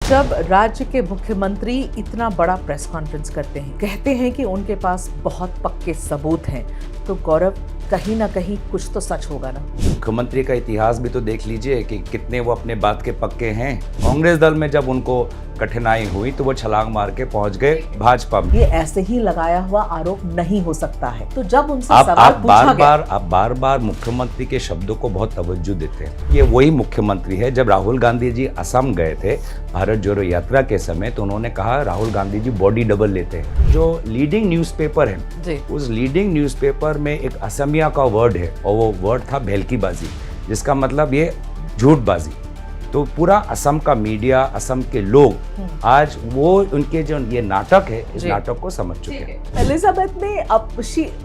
जब राज्य के मुख्यमंत्री इतना बड़ा प्रेस कॉन्फ्रेंस करते हैं, कहते हैं कि उनके पास बहुत पक्के सबूत हैं, तो गौरव कहीं ना कहीं कुछ तो सच होगा ना। मुख्यमंत्री का इतिहास भी तो देख लीजिए कि कितने वो अपने बात के पक्के हैं। कांग्रेस दल में जब उनको कठिनाई हुई तो वो छलांग मार के पहुंच गए भाजपा में। ये ऐसे ही लगाया हुआ आरोप नहीं हो सकता है। तो जब उनसे सवाल पूछा गया, आप बार बार मुख्यमंत्री के शब्दों को बहुत तवज्जो देते हैं। ये वही मुख्यमंत्री है, जब राहुल गांधी जी असम गए थे भारत जोड़ो यात्रा के समय, तो उन्होंने कहा राहुल गांधी जी बॉडी डबल लेते हैं। जो लीडिंग न्यूज़पेपर है, उस लीडिंग न्यूज़पेपर में एक असमिया का वर्ड है और वो वर्ड था भेलकीबाजी, जिसका मतलब ये झूठबाजी। तो पूरा असम का मीडिया, असम के लोग आज वो उनके जो ये नाटक है, इस नाटक को समझ चुके हैं। एलिजाबेथ में अब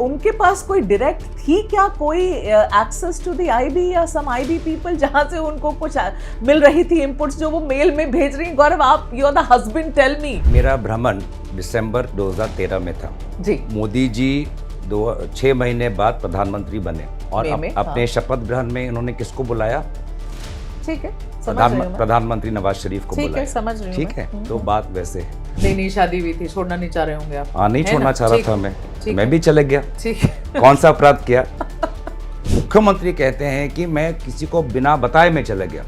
उनके पास कोई डायरेक्ट थी क्या कोई एक्सेस टू द आईबी या सम आईबी पीपल, जहां से उनको कुछ मिल रही थी इनपुट्स जो वो मेल में भेज रही? गौरव, आप you are the husband, tell me. मेरा भ्रमण दिसंबर 2013 में था जी। मोदी जी 6 महीने बाद प्रधानमंत्री बने और अपने शपथ ग्रहण में उन्होंने किसको बुलाया? ठीक है, प्रधानमंत्री नवाज शरीफ को बुलाया। समझ रही हूं। ठीक है, तो बात वैसे है। नहीं, शादी हुई थी, छोड़ना नहीं चाह रहे होंगे आप? हाँ, नहीं छोड़ना चाह रहा था मैं भी चले गया। ठीक है। कौन सा अपराध किया? मुख्यमंत्री कहते हैं कि मैं किसी को बिना बताए मैं चला गया।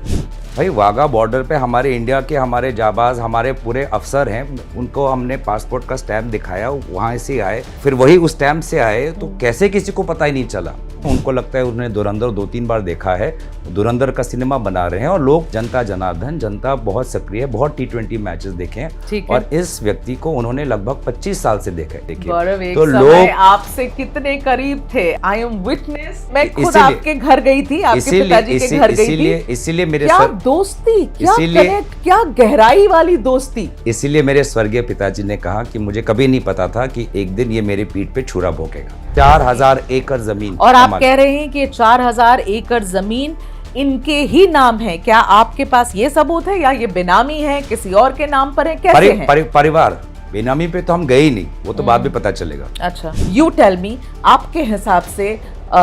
भाई, वाघा बॉर्डर पे हमारे इंडिया के हमारे जाबाज, हमारे पूरे अफसर हैं, उनको हमने पासपोर्ट का स्टैम्प दिखाया, वहाँ से आए, फिर वही उस स्टैम्प से आए, तो कैसे किसी को पता ही नहीं चला? उनको लगता है उन्होंने धुरंधर 2-3 बार देखा है, धुरंधर का सिनेमा बना रहे हैं। और लोग, जनता जनार्दन, जनता बहुत सक्रिय है, बहुत T20 मैचेस देखे हैं, और इस व्यक्ति को उन्होंने लगभग 25 साल से देखा है। देखिए, तो लोग आपसे कितने करीब थे। आई एम विटनेस, मैं खुद आपके घर गई थी, आपके पिताजी के घर गई थी। इसीलिए मेरे दोस्ती, क्या गहराई वाली दोस्ती। इसीलिए मेरे स्वर्गीय पिताजी ने कहा कि मुझे कभी नहीं पता था कि एक दिन ये मेरी पीठ पे छुरा भोंकेगा। 4000 एकड़ जमीन, और आप कह रहे हैं कि 4000 एकड़ जमीन इनके ही नाम है। क्या आपके पास ये सबूत है या ये बेनामी है, किसी और के नाम पर है? कैसे है? परिवार बेनामी पे तो हम गए ही नहीं, वो तो बाद में पता चलेगा। अच्छा, यू टेल मी, आपके हिसाब से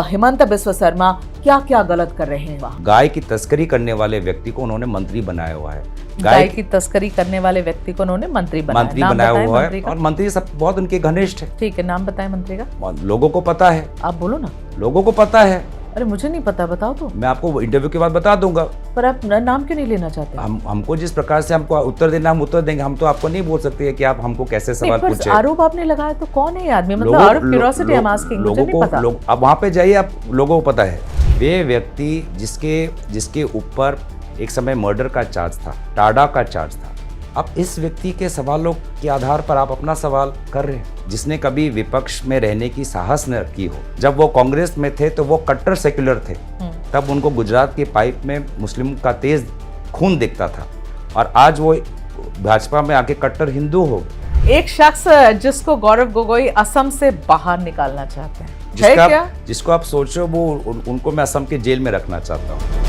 हिमंता बिस्वा शर्मा क्या क्या गलत कर रहे हैं वहाँ? गाय की तस्करी करने वाले व्यक्ति को उन्होंने मंत्री बनाया हुआ है। गाय की तस्करी करने वाले व्यक्ति को उन्होंने मंत्री बनाया हुआ है, और मंत्री सब बहुत उनके घनिष्ठ है। ठीक है, नाम बताएं मंत्री का। लोगों को पता है। आप बोलो ना। लोगों को पता है। अरे मुझे नहीं पता, बताओ तो। मैं आपको इंटरव्यू के बाद बता दूंगा। पर आप नाम क्यों नहीं लेना चाहते? हमको जिस प्रकार से हमको उत्तर देना, हम उत्तर देंगे। हम तो आपको नहीं बोल सकते हैं कि आप हमको कैसे सवाल पूछे। आरोप आपने लगाया तो कौन है ये आदमी? मतलब out of curiosity I am asking, मुझे नहीं पता। अब वहाँ पे जाइए, आप लोगों को पता है। वे व्यक्ति जिसके ऊपर एक समय मर्डर का चार्ज था, टाडा का चार्ज था, अब इस व्यक्ति के सवालों के आधार पर आप अपना सवाल कर रहे हैं। जिसने कभी विपक्ष में रहने की साहस न की हो, जब वो कांग्रेस में थे तो वो कट्टर सेक्युलर थे, तब उनको गुजरात की पाइप में मुस्लिम का तेज खून दिखता था, और आज वो भाजपा में आके कट्टर हिंदू हो। एक शख्स जिसको गौरव गोगोई असम से बाहर निकालना चाहते हैं, जिसको आप सोच रहे हो, वो उनको मैं असम के जेल में रखना चाहता हूँ।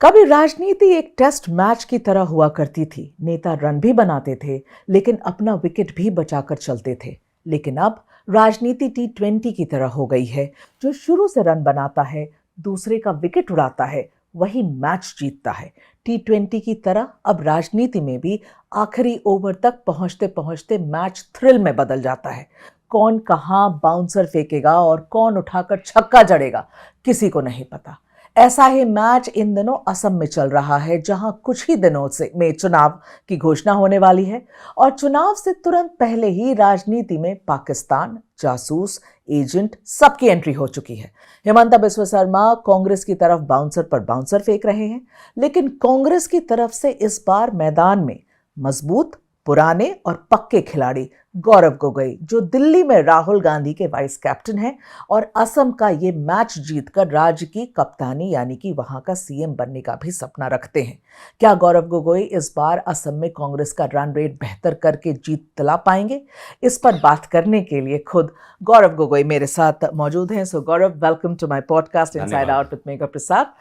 कभी राजनीति एक टेस्ट मैच की तरह हुआ करती थी। नेता रन भी बनाते थे, लेकिन अपना विकेट भी बचाकर चलते थे। लेकिन अब राजनीति T20 की तरह हो गई है। जो शुरू से रन बनाता है, दूसरे का विकेट उड़ाता है, वही मैच जीतता है। T20 की तरह अब राजनीति में भी आखिरी ओवर तक पहुंचते पहुंचते मैच थ्रिल में बदल जाता है। कौन कहां बाउंसर फेंकेगा और कौन उठाकर छक्का जड़ेगा, किसी को नहीं पता। ऐसा ही मैच इन दिनों असम में चल रहा है, जहां कुछ ही दिनों में चुनाव की घोषणा होने वाली है, और चुनाव से तुरंत पहले ही राजनीति में पाकिस्तान, जासूस, एजेंट, सबकी एंट्री हो चुकी है। हिमंता बिस्वा शर्मा कांग्रेस की तरफ बाउंसर पर बाउंसर फेंक रहे हैं, लेकिन कांग्रेस की तरफ से इस बार मैदान में मजबूत, पुराने और पक्के खिलाड़ी गौरव गोगोई, जो दिल्ली में राहुल गांधी के वाइस कैप्टन हैं और असम का ये मैच जीतकर राज्य की कप्तानी यानी कि वहां का सीएम बनने का भी सपना रखते हैं। क्या गौरव गोगोई इस बार असम में कांग्रेस का रन रेट बेहतर करके जीत दिला पाएंगे? इस पर बात करने के लिए खुद गौरव गोगोई मेरे साथ मौजूद हैं। So Gaurav, welcome to my podcast inside out with Megha Prasad.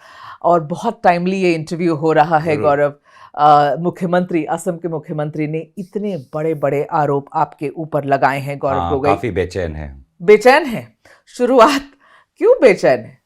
और बहुत टाइमली ये इंटरव्यू हो रहा है गौरव। मुख्यमंत्री, असम के मुख्यमंत्री ने इतने बड़े बड़े आरोप आपके ऊपर लगाए हैं गौरव हाँ, गोगोई। काफी बेचैन है। बेचैन है? शुरुआत क्यों बेचैन है?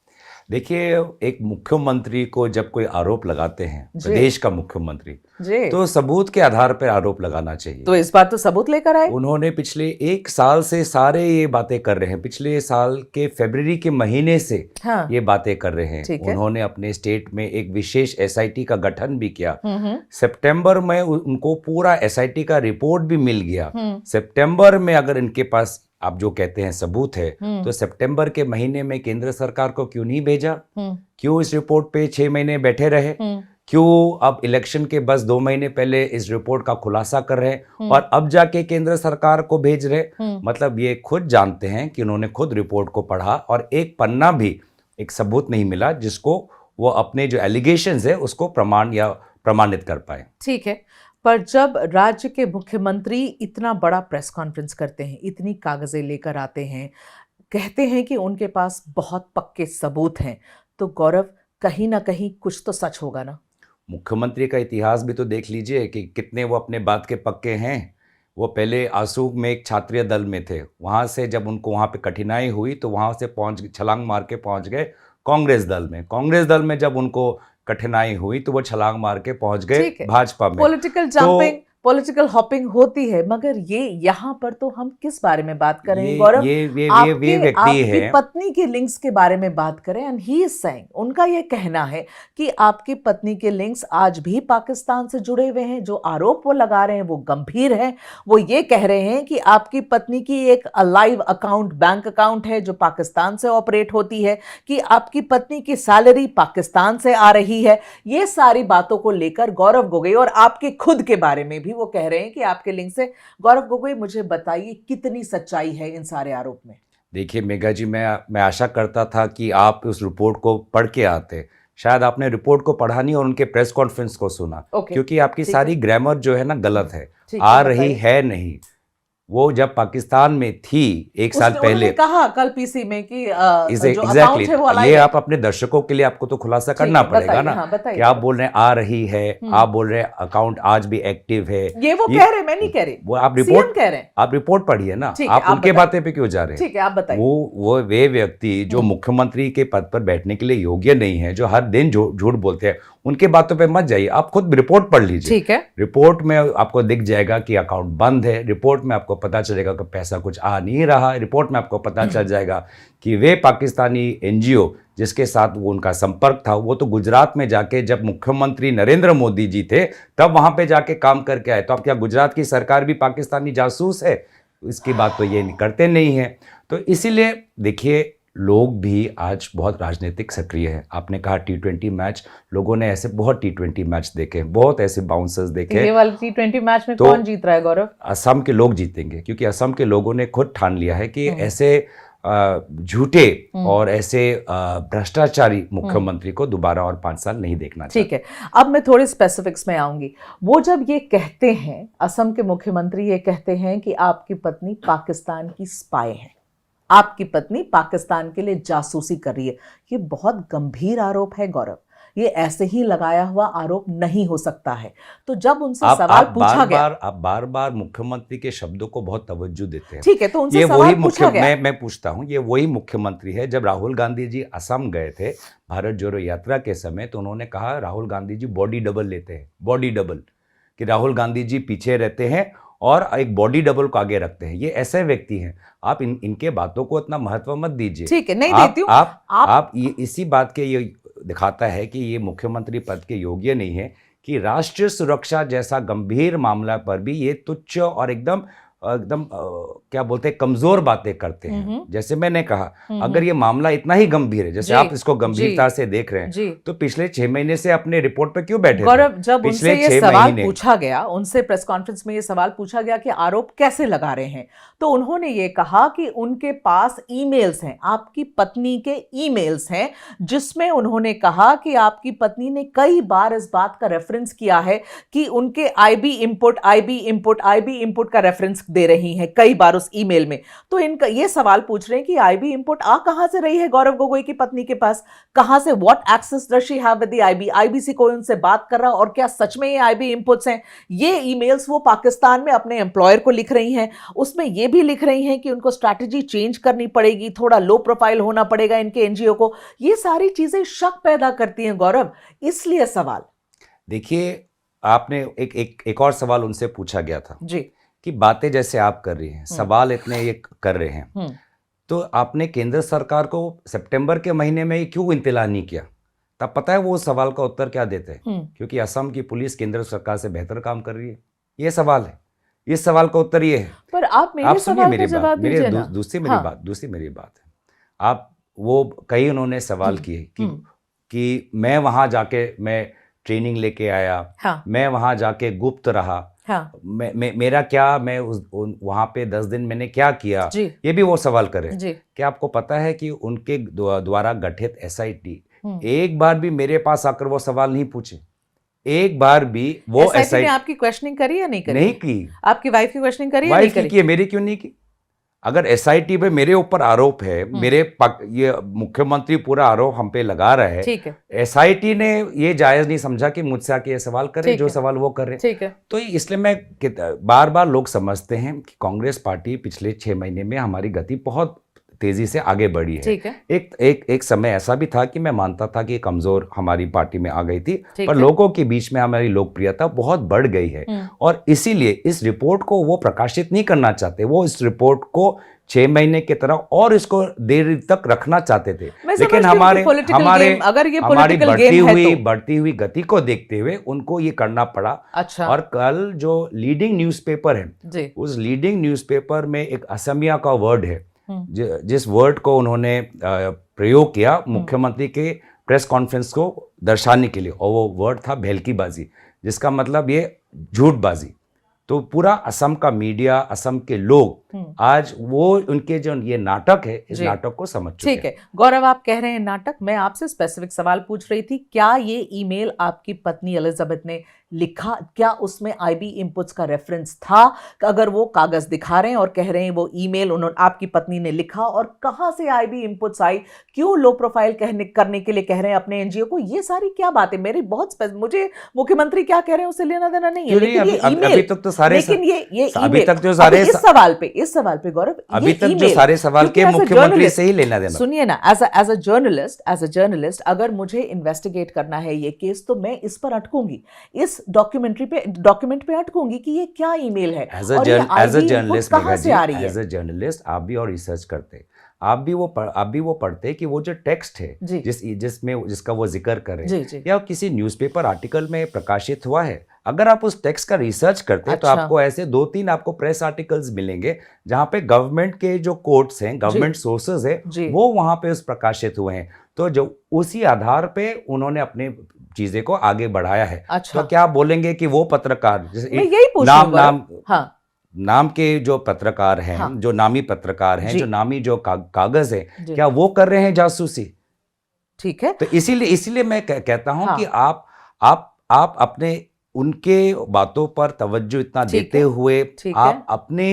देखिए, एक मुख्यमंत्री को जब कोई आरोप लगाते हैं, जी। प्रदेश का मुख्यमंत्री, जी, तो सबूत के आधार पर आरोप लगाना चाहिए। तो इस बार तो सबूत लेकर आए। उन्होंने पिछले 1 साल से सारे ये बातें कर रहे हैं, पिछले साल के फरवरी के महीने से हाँ। ये बातें कर रहे हैं। ठीक है। उन्होंने अपने स्टेट में एक विशेष एसआईटी का गठन भी किया। हम्म। सितंबर में उनको पूरा एसआईटी का रिपोर्ट भी मिल गया। सितंबर में अगर इनके पास आप जो कहते हैं सबूत है, तो सितंबर के महीने में केंद्र सरकार को क्यों नहीं भेजा? क्यों इस रिपोर्ट पे 6 महीने बैठे रहे? क्यों अब इलेक्शन के बस 2 महीने पहले इस रिपोर्ट का खुलासा कर रहे हैं और अब जाके केंद्र सरकार को भेज रहे? मतलब ये खुद जानते हैं कि उन्होंने खुद रिपोर्ट को पढ़ा और एक पन्ना भी एक सबूत नहीं मिला जिसको वो अपने जो एलिगेशंस है उसको प्रमाणित कर पाए। ठीक है, पर जब राज्य के मुख्यमंत्री इतना बड़ा प्रेस कॉन्फ्रेंस करते हैं, इतनी कागजें लेकर आते हैं, कहते हैं कि उनके पास बहुत पक्के सबूत हैं, तो गौरव कहीं ना कहीं कुछ तो सच होगा ना? मुख्यमंत्री का इतिहास भी तो देख लीजिए कि कितने वो अपने बात के पक्के हैं। वो पहले आसू में एक छात्रीय दल में थे, वहाँ से जब उनको वहाँ पे कठिनाई हुई तो वहाँ से छलांग मार के पहुँच गए कांग्रेस दल में। कांग्रेस दल में जब उनको कठिनाई हुई तो वो छलांग मार के पहुँच गए भाजपा में। पॉलिटिकल जंपिंग, पॉलिटिकल हॉपिंग होती है, मगर ये यहाँ पर तो हम किस बारे में बात करें गौरव? ये व्यक्ति आपकी है, पत्नी के लिंक्स के बारे में बात करें। एंड ही इज सेइंग, उनका ये कहना है कि आपकी पत्नी के लिंक्स आज भी पाकिस्तान से जुड़े हुए हैं। जो आरोप वो लगा रहे हैं वो गंभीर है। वो ये कह रहे हैं कि आपकी पत्नी की एक लाइव अकाउंट, बैंक अकाउंट है जो पाकिस्तान से ऑपरेट होती है, कि आपकी पत्नी की सैलरी पाकिस्तान से आ रही है। ये सारी बातों को लेकर गौरव गोगोई और आपके खुद के बारे में भी वो कह रहे हैं कि आपके लिंक से। गौरव गोगोई, मुझे बताइए कितनी सच्चाई है इन सारे आरोप में? देखिए मेघा जी, मैं आशा करता था कि आप उस रिपोर्ट को पढ़ के आते। शायद आपने रिपोर्ट को पढ़ा नहीं और उनके प्रेस कॉन्फ्रेंस को सुना, क्योंकि आपकी सारी ग्रामर जो है ना गलत है, आ रही है नहीं। वो जब पाकिस्तान में थी 1 साल पहले कहा कल पीसी में कि एग्जैक्टली ये आप अपने दर्शकों के लिए आपको तो खुलासा करना पड़ेगा ना। कि आप बोल रहे हैं आ रही है, आप बोल रहे हैं अकाउंट आज भी एक्टिव है, ये वो कह रहे, मैं नहीं कह रही, वो आप रिपोर्ट कह रहे हैं। आप रिपोर्ट पढ़िए ना, आप उनके बातें पे क्यों जा रहे हैं? ठीक है, आप बताइए। वो व्यक्ति जो मुख्यमंत्री के पद पर बैठने के लिए योग्य नहीं है, जो हर दिन झूठ बोलते हैं, उनके बातों पे मत जाइए। आप खुद रिपोर्ट पढ़ लीजिए। ठीक है, रिपोर्ट में आपको दिख जाएगा कि अकाउंट बंद है, रिपोर्ट में आपको पता चलेगा कि पैसा कुछ आ नहीं रहा, रिपोर्ट में आपको पता चल जाएगा कि वे पाकिस्तानी एनजीओ जिसके साथ वो उनका संपर्क था, वो तो गुजरात में जाके जब मुख्यमंत्री नरेंद्र मोदी जी थे तब वहां पे जाके काम करके आए। तो अब क्या गुजरात की सरकार भी पाकिस्तानी जासूस है? इसकी बात तो ये करते नहीं है। तो इसीलिए देखिए, लोग भी आज बहुत राजनीतिक सक्रिय है। आपने कहा T20 मैच, लोगों ने ऐसे बहुत T20 मैच देखे, बहुत ऐसे बाउंसर्स देखे। ये वाले T20 मैच में कौन जीत रहा है गौरव? असम के लोग जीतेंगे, क्योंकि असम के लोगों ने खुद ठान लिया है कि ऐसे झूठे और ऐसे भ्रष्टाचारी मुख्यमंत्री को दोबारा और 5 साल नहीं देखना चाहिए। ठीक है, अब मैं थोड़े स्पेसिफिक्स में आऊंगी। वो जब ये कहते हैं, असम के मुख्यमंत्री ये कहते हैं कि आपकी पत्नी पाकिस्तान की स्पाई है, आपकी पत्नी पाकिस्तान के लिए जासूसी कर रही है, ये बहुत गंभीर आरोप है गौरव। ये ऐसे ही लगाया हुआ आरोप नहीं हो सकता है। तो जब उनसे सवाल पूछा गया, आप बार बार मुख्यमंत्री के शब्दों को बहुत तवज्जो देते हैं। ठीक है, तो उनसे सवाल पूछा गया। मैं पूछता हूं, ये वही मुख्यमंत्री है जब राहुल गांधी जी असम गए थे भारत जोड़ो यात्रा के समय, तो उन्होंने कहा राहुल गांधी जी बॉडी डबल लेते हैं, बॉडी डबल, कि राहुल गांधी जी पीछे रहते हैं और एक बॉडी डबल को आगे रखते हैं। ये ऐसे व्यक्ति हैं, आप इनके बातों को इतना महत्व मत दीजिए। ठीक है, नहीं देती हूं। आप ये इसी बात के ये दिखाता है कि ये मुख्यमंत्री पद के योग्य नहीं है, कि राष्ट्रीय सुरक्षा जैसा गंभीर मामला पर भी ये तुच्छ और एकदम क्या बोलते हैं, कमजोर बातें करते हैं। जैसे मैंने कहा, अगर ये मामला इतना ही गंभीर है, जैसे आप इसको गंभीरता से देख रहे हैं, तो पिछले 6 महीने से अपने रिपोर्ट पे क्यों बैठे गौरव? जब उनसे ये सवाल पूछा गया, उनसे प्रेस कॉन्फ्रेंस में ये सवाल पूछा गया कि आरोप कैसे लगा रहे हैं, तो उन्होंने ये कहा कि उनके पास ईमेल्स हैं, आपकी पत्नी के ईमेल्स हैं, जिसमें उन्होंने कहा कि आपकी पत्नी ने कई बार इस बात का रेफरेंस किया है कि उनके आईबी इंपोर्ट का रेफरेंस दे रही हैं कई बार उस ईमेल में। तो इनका ये सवाल पूछ रहे हैं कि आईबी इनपुट आ कहां से रही है गौरव गोगोई की पत्नी के पास, कहां से, what access does she have with the IB, IBC कोई उनसे बात कर रहा, और क्या सच में ये आईबी इनपुट्स हैं। ये ईमेल्स वो पाकिस्तान में अपने एम्प्लॉयर को लिख रही हैं, उसमें ये भी लिख रही हैं कि उनको स्ट्रैटेजी चेंज करनी पड़ेगी, थोड़ा लो प्रोफाइल होना पड़ेगा इनके एनजीओ को। ये सारी चीजें शक पैदा करती हैं गौरव, इसलिए सवाल। देखिए, आपने एक और सवाल उनसे पूछा गया था जी कि बातें जैसे आप कर रही हैं, सवाल इतने ये कर रहे हैं, तो आपने केंद्र सरकार को सितंबर के महीने में क्यों इंतला नहीं किया? तब पता है वो सवाल का उत्तर क्या देते हैं? क्योंकि असम की पुलिस केंद्र सरकार से बेहतर काम कर रही है। ये सवाल है, इस सवाल का उत्तर ये है। पर आप मेरे सवाल का जवाब दीजिए ना। दूसरी मेरी बात है। आप वो कई उन्होंने सवाल किए कि मैं वहां जाके मैं ट्रेनिंग लेके आया, मैं वहां जाके गुप्त रहा, मेरा क्या, मैं वहां पे 10 दिन मैंने क्या किया, ये भी वो सवाल करे। क्या आपको पता है कि उनके द्वारा गठित एसआईटी एक बार भी मेरे पास आकर वो सवाल नहीं पूछे? एक बार भी वो एसआईटी ने आपकी क्वेश्चनिंग करी या नहीं करी? नहीं की। आपकी वाइफ की क्वेश्चनिंग करी या नहीं करी? की है, मेरी क्यों नहीं की? अगर एसआईटी पे मेरे ऊपर आरोप है, ये मुख्यमंत्री पूरा आरोप हम पे लगा रहा है, ठीक है, एसआईटी ने ये जायज नहीं समझा कि मुझसे आके ये सवाल करे जो सवाल वो कर रहे हैं। ठीक है। तो इसलिए मैं बार बार लोग समझते हैं कि कांग्रेस पार्टी पिछले 6 महीने में हमारी गति बहुत तेजी से आगे बढ़ी है। ठीक है। एक समय ऐसा भी था कि मैं मानता था कि कमजोर हमारी पार्टी में आ गई थी, पर लोगों के बीच में हमारी लोकप्रियता बहुत बढ़ गई है, और इसीलिए इस रिपोर्ट को वो प्रकाशित नहीं करना चाहते। वो इस रिपोर्ट को 6 महीने की तरह और इसको देर तक रखना चाहते थे, लेकिन हमारी बढ़ती हुई गति को देखते हुए उनको ये करना पड़ा। अच्छा। और कल जो लीडिंग न्यूज़पेपर है, उस लीडिंग न्यूज़पेपर में एक असमिया का वर्ड है, जिस वर्ड को उन्होंने प्रयोग किया मुख्यमंत्री के प्रेस कॉन्फ्रेंस को दर्शाने के लिए, और वो वर्ड था भेलकीबाजी, जिसका मतलब ये झूठबाजी। तो पूरा असम का मीडिया, असम के लोग आज वो उनके जो ये नाटक है, इस नाटक को समझ चुके हैं। ठीक है गौरव, आप कह रहे हैं नाटक, मैं आपसे स्पेसिफिक सवाल पूछ रही थी, क्या ये ईमेल आपकी पत्नी एलिजाबेथ ने लिखा? क्या उसमें आईबी इनपुट्स का रेफरेंस था? अगर वो कागज दिखा रहे हैं और कह रहे हैं वो ईमेल उन्होंने आपकी पत्नी ने लिखा, और कहां से आईबी इनपुट्स आई, क्यों लो प्रोफाइल करने के लिए कह रहे हैं अपने एनजीओ को, ये सारी क्या बातें मेरी बहुत मुझे मुख्यमंत्री क्या कह रहे हैं उससे लेना देना नहीं है, लेकिन ये ईमेल, अभी तक तो सारे इस सवाल पे गौरव, अभी तक जो सारे सवाल के मुख्यमंत्री से ही लेना देना। सुनिए ना, एज अ जर्नलिस्ट अगर मुझे इन्वेस्टिगेट करना है ये केस, तो मैं इस पर अटकूंगी, इस डॉक्यूमेंट पे अटकूंगी कि ये क्या ईमेल है, एज अ जर्नलिस्ट आप भी और रिसर्च करते, आप भी वो पढ़ते कि वो जो टेक्स्ट है जिसका वो जिक्र करे या किसी न्यूज़पेपर आर्टिकल में प्रकाशित हुआ है, अगर आप उस टेक्स्ट का रिसर्च करते तो आपको ऐसे 2-3 आपको प्रेस आर्टिकल्स मिलेंगे जहां पे गवर्नमेंट के जो कोर्ट्स हैं, गवर्नमेंट सोर्सेज है, वो वहां पे उस प्रकाशित हुए हैं। तो जो उसी आधार पे उन्होंने अपने चीजें को आगे बढ़ाया है। तो क्या बोलेंगे कि वो पत्रकार नाम के जो पत्रकार हैं, जो नामी पत्रकार हैं, जो नामी जो कागज है, क्या वो कर रहे हैं जासूसी? ठीक है। तो इसीलिए मैं कहता हूं कि आप अपने उनके बातों पर तवज्जो इतना देते हुए आप अपने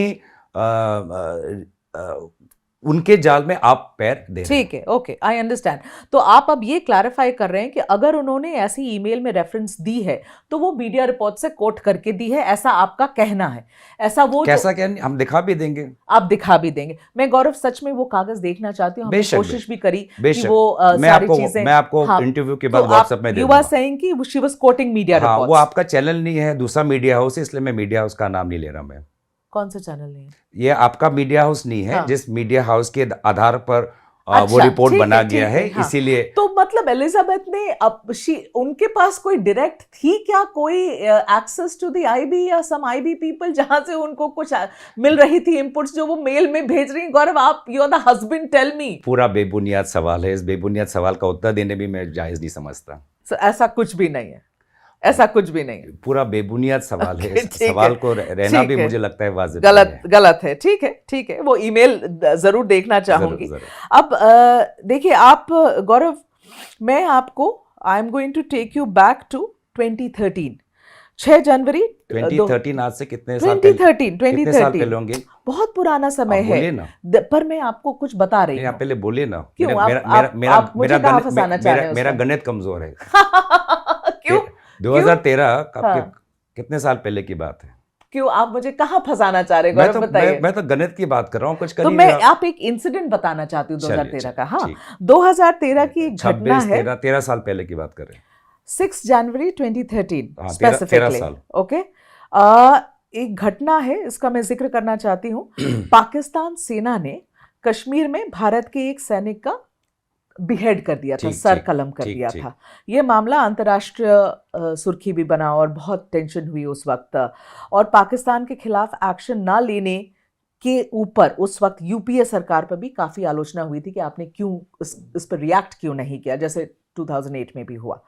उनके जाल में आप पैर दे रहे हैं। ठीक है, ओके, आई अंडरस्टैंड। तो आप अब ये क्लैरिफाई कर रहे हैं कि अगर उन्होंने ऐसी ईमेल में रेफरेंस दी है तो वो मीडिया रिपोर्ट से कोट करके दी है, ऐसा आपका कहना है? ऐसा वो कैसा हम दिखा भी देंगे। आप दिखा भी देंगे। मैं गौरव सच में वो कागज देखना चाहती हूँ, हमने कोशिश भी करी कि वो सारी चीजें मैं आपको इंटरव्यू के बाद व्हाट्सएप में दे दूंगा। यू आर सेइंग कि she was coating media reports. वो आपका चैनल नहीं है, दूसरा मीडिया हाउस है, इसलिए मैं मीडिया हाउस का नाम नहीं ले रहा। मैं कौन सा चैनल नहीं है? ये आपका मीडिया हाउस नहीं है, जिस मीडिया हाउस के आधार पर वो रिपोर्ट बना गया है, इसीलिए। तो मतलब एलिजाबेथ ने उनके पास कोई डायरेक्ट थी क्या, कोई एक्सेस टू द आईबी या सम आईबी पीपल, जहां से उनको कुछ मिल रही थी इनपुट्स जो वो मेल में भेज रही हैं? गौरव, आप you are the husband, tell me. पूरा बेबुनियाद सवाल है, इस बेबुनियाद सवाल का उत्तर देने भी मैं जायज नहीं समझता। ऐसा कुछ भी नहीं है, ऐसा कुछ भी नहीं है, पूरा बेबुनियाद सवाल है। सवाल को रहना भी मुझे लगता है वाजिब गलत है। ठीक है, ठीक है, वो ईमेल जरूर देखना चाहूंगी। अब देखिए आप गौरव, मैं आपको I am going to take you back to 2013। 6 जनवरी 2013 आज से कितने साल पहले? 2013 होंगे? बहुत पुराना समय आप है। बोलिए ना। पर मैं आपको कुछ बता रही नहीं, आप हूँ। पहले बोलिए ना। क्यों? मेरा मुझे कहाँ फंसाना चाह रहे हैं मेरा उसमें? गणित कमजोर है। क्यों? 2013 आपके हाँ। कितने साल पहले की बात है? क्यों आप मुझे कहाँ फंसाना चाह रहे हैं गौरव, बताइए। मैं तो गणित की बात कर रहा हूँ, कुछ तो करिए मैं आप। आप एक इंसिडेंट बताना चाहती हूँ 2013 का। हाँ, ठीक। 2013 की एक घटना 26 है। 13 साल पहले की बात कर रहे हैं। 6 जनवरी 2013 हाँ, 13 स्पेसिफिकली। साल। ओके। एक घटना है, इसका मैं जिक्र करना चाहती हूँ। पाकिस्तान सेना ने कश्मीर में भारत के एक सैनिक का बिहेड कर दिया था, ठीक, सर ठीक, कलम कर ठीक, दिया ठीक। था। ये मामला अंतर्राष्ट्रीय सुर्खी भी बना और बहुत टेंशन हुई उस वक्त। और पाकिस्तान के खिलाफ एक्शन ना लेने के ऊपर उस वक्त यूपीए सरकार पर भी काफी आलोचना हुई थी कि आपने क्यों इस पर रिएक्ट क्यों नहीं किया, जैसे 2008 में भी हुआ।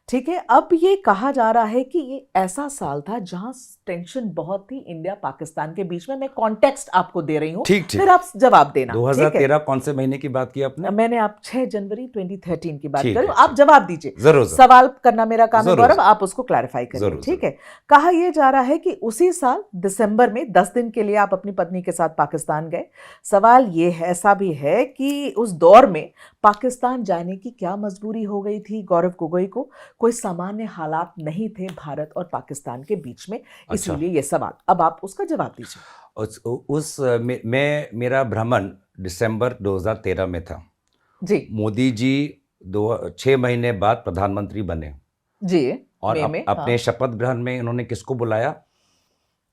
ठीक है। अब ये कहा जा रहा है कि ये ऐसा साल था जहां टेंशन बहुत थी इंडिया पाकिस्तान के बीच में। मैं कॉन्टेक्स्ट आपको दे रही हूं, ठीक। फिर आप जवाब देना। 2013 कौन से महीने की बात की आपने? मैंने आप 6 जनवरी 2013 की बात ठीक करूं, है, आप जवाब दीजिए। जरूर। सवाल करना मेरा काम है जरूर, गौरव, आप उसको क्लैरिफाई करिए। जरूर, ठीक है। कहा यह जा रहा है कि उसी साल दिसंबर में 10 दिन के लिए आप अपनी पत्नी के साथ पाकिस्तान गए। सवाल ये है, ऐसा भी है कि उस दौर में पाकिस्तान जाने की क्या मजबूरी हो गई थी गौरव गोगोई को? कोई सामान्य हालात नहीं थे भारत और पाकिस्तान के बीच में, इसीलिए ये सवाल। अब आप उसका जवाब दीजिए। मेरा भ्रमण दिसंबर 2013 में था जी। मोदी जी 6 महीने बाद प्रधानमंत्री बने जी। और अपने हाँ। शपथ ग्रहण में इन्होंने किसको बुलाया?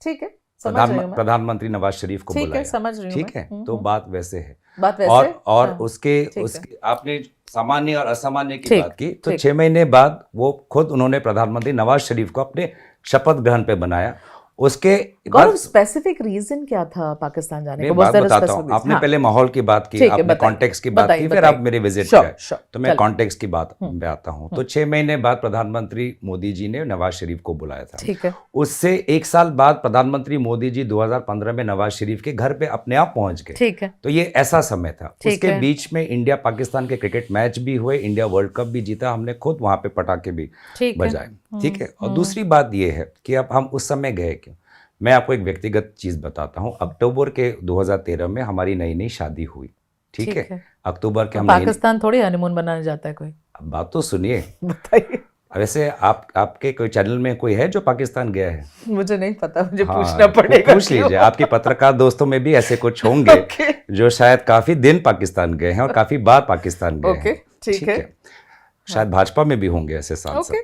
ठीक है, समझ रही हूं मैं। प्रधानमंत्री नवाज शरीफ को ठीक बुलाया। है, समझ रही हूं ठीक है। तो बात वैसे है। बात वैसे। और हाँ, उसके आपने सामान्य और असामान्य की ठीक, बात की, तो ठीक। 6 महीने बाद वो खुद उन्होंने प्रधानमंत्री नवाज शरीफ को अपने शपथ ग्रहण पे बनाया। उसके गौरव स्पेसिफिक रीजन क्या था पाकिस्तान जाने का? बात बताता हूँ। आपने हाँ। पहले माहौल की बात की, ठीक है, आपने बताइए, कॉन्टेक्स्ट की बात की, फिर बताइए। आप मेरे विजिट Sure, पे sure, तो मैं चलो। कॉन्टेक्स्ट की बात पे आता हूँ। तो 6 महीने बाद प्रधानमंत्री मोदी जी ने नवाज शरीफ को बुलाया था। ठीक है। उससे 1 साल बाद प्रधानमंत्री मोदी जी 2015 में नवाज शरीफ के घर पे अपने आप पहुंच गए। ठीक है। तो ये ऐसा समय था। ठीक उसके है। बीच में इंडिया पाकिस्तान के क्रिकेट मैच भी हुए, इंडिया वर्ल्ड कप भी जीता, हमने खुद वहां पे पटाखे भी ठीक है। बजाए। ठीक है। और दूसरी बात ये है कि अब हम उस समय गए क्यों। मैं आपको एक व्यक्तिगत चीज बताता हूँ। अक्टूबर के 2013 में हमारी नई नई शादी हुई। ठीक है। अक्टूबर के हम पाकिस्तान थोड़ी हनीमून बनाने जाता है कोई। अब बात तो सुनिए, बताइए। वैसे आपके कोई चैनल में कोई है जो पाकिस्तान गया है? मुझे नहीं पता, मुझे हाँ, पूछना पड़ेगा। पूछ लीजिए। आपके पत्रकार दोस्तों में भी ऐसे कुछ होंगे जो शायद काफी दिन पाकिस्तान गए हैं और काफी बार पाकिस्तान गए हैं। ठीक है। शायद भाजपा में भी होंगे ऐसे सांसद।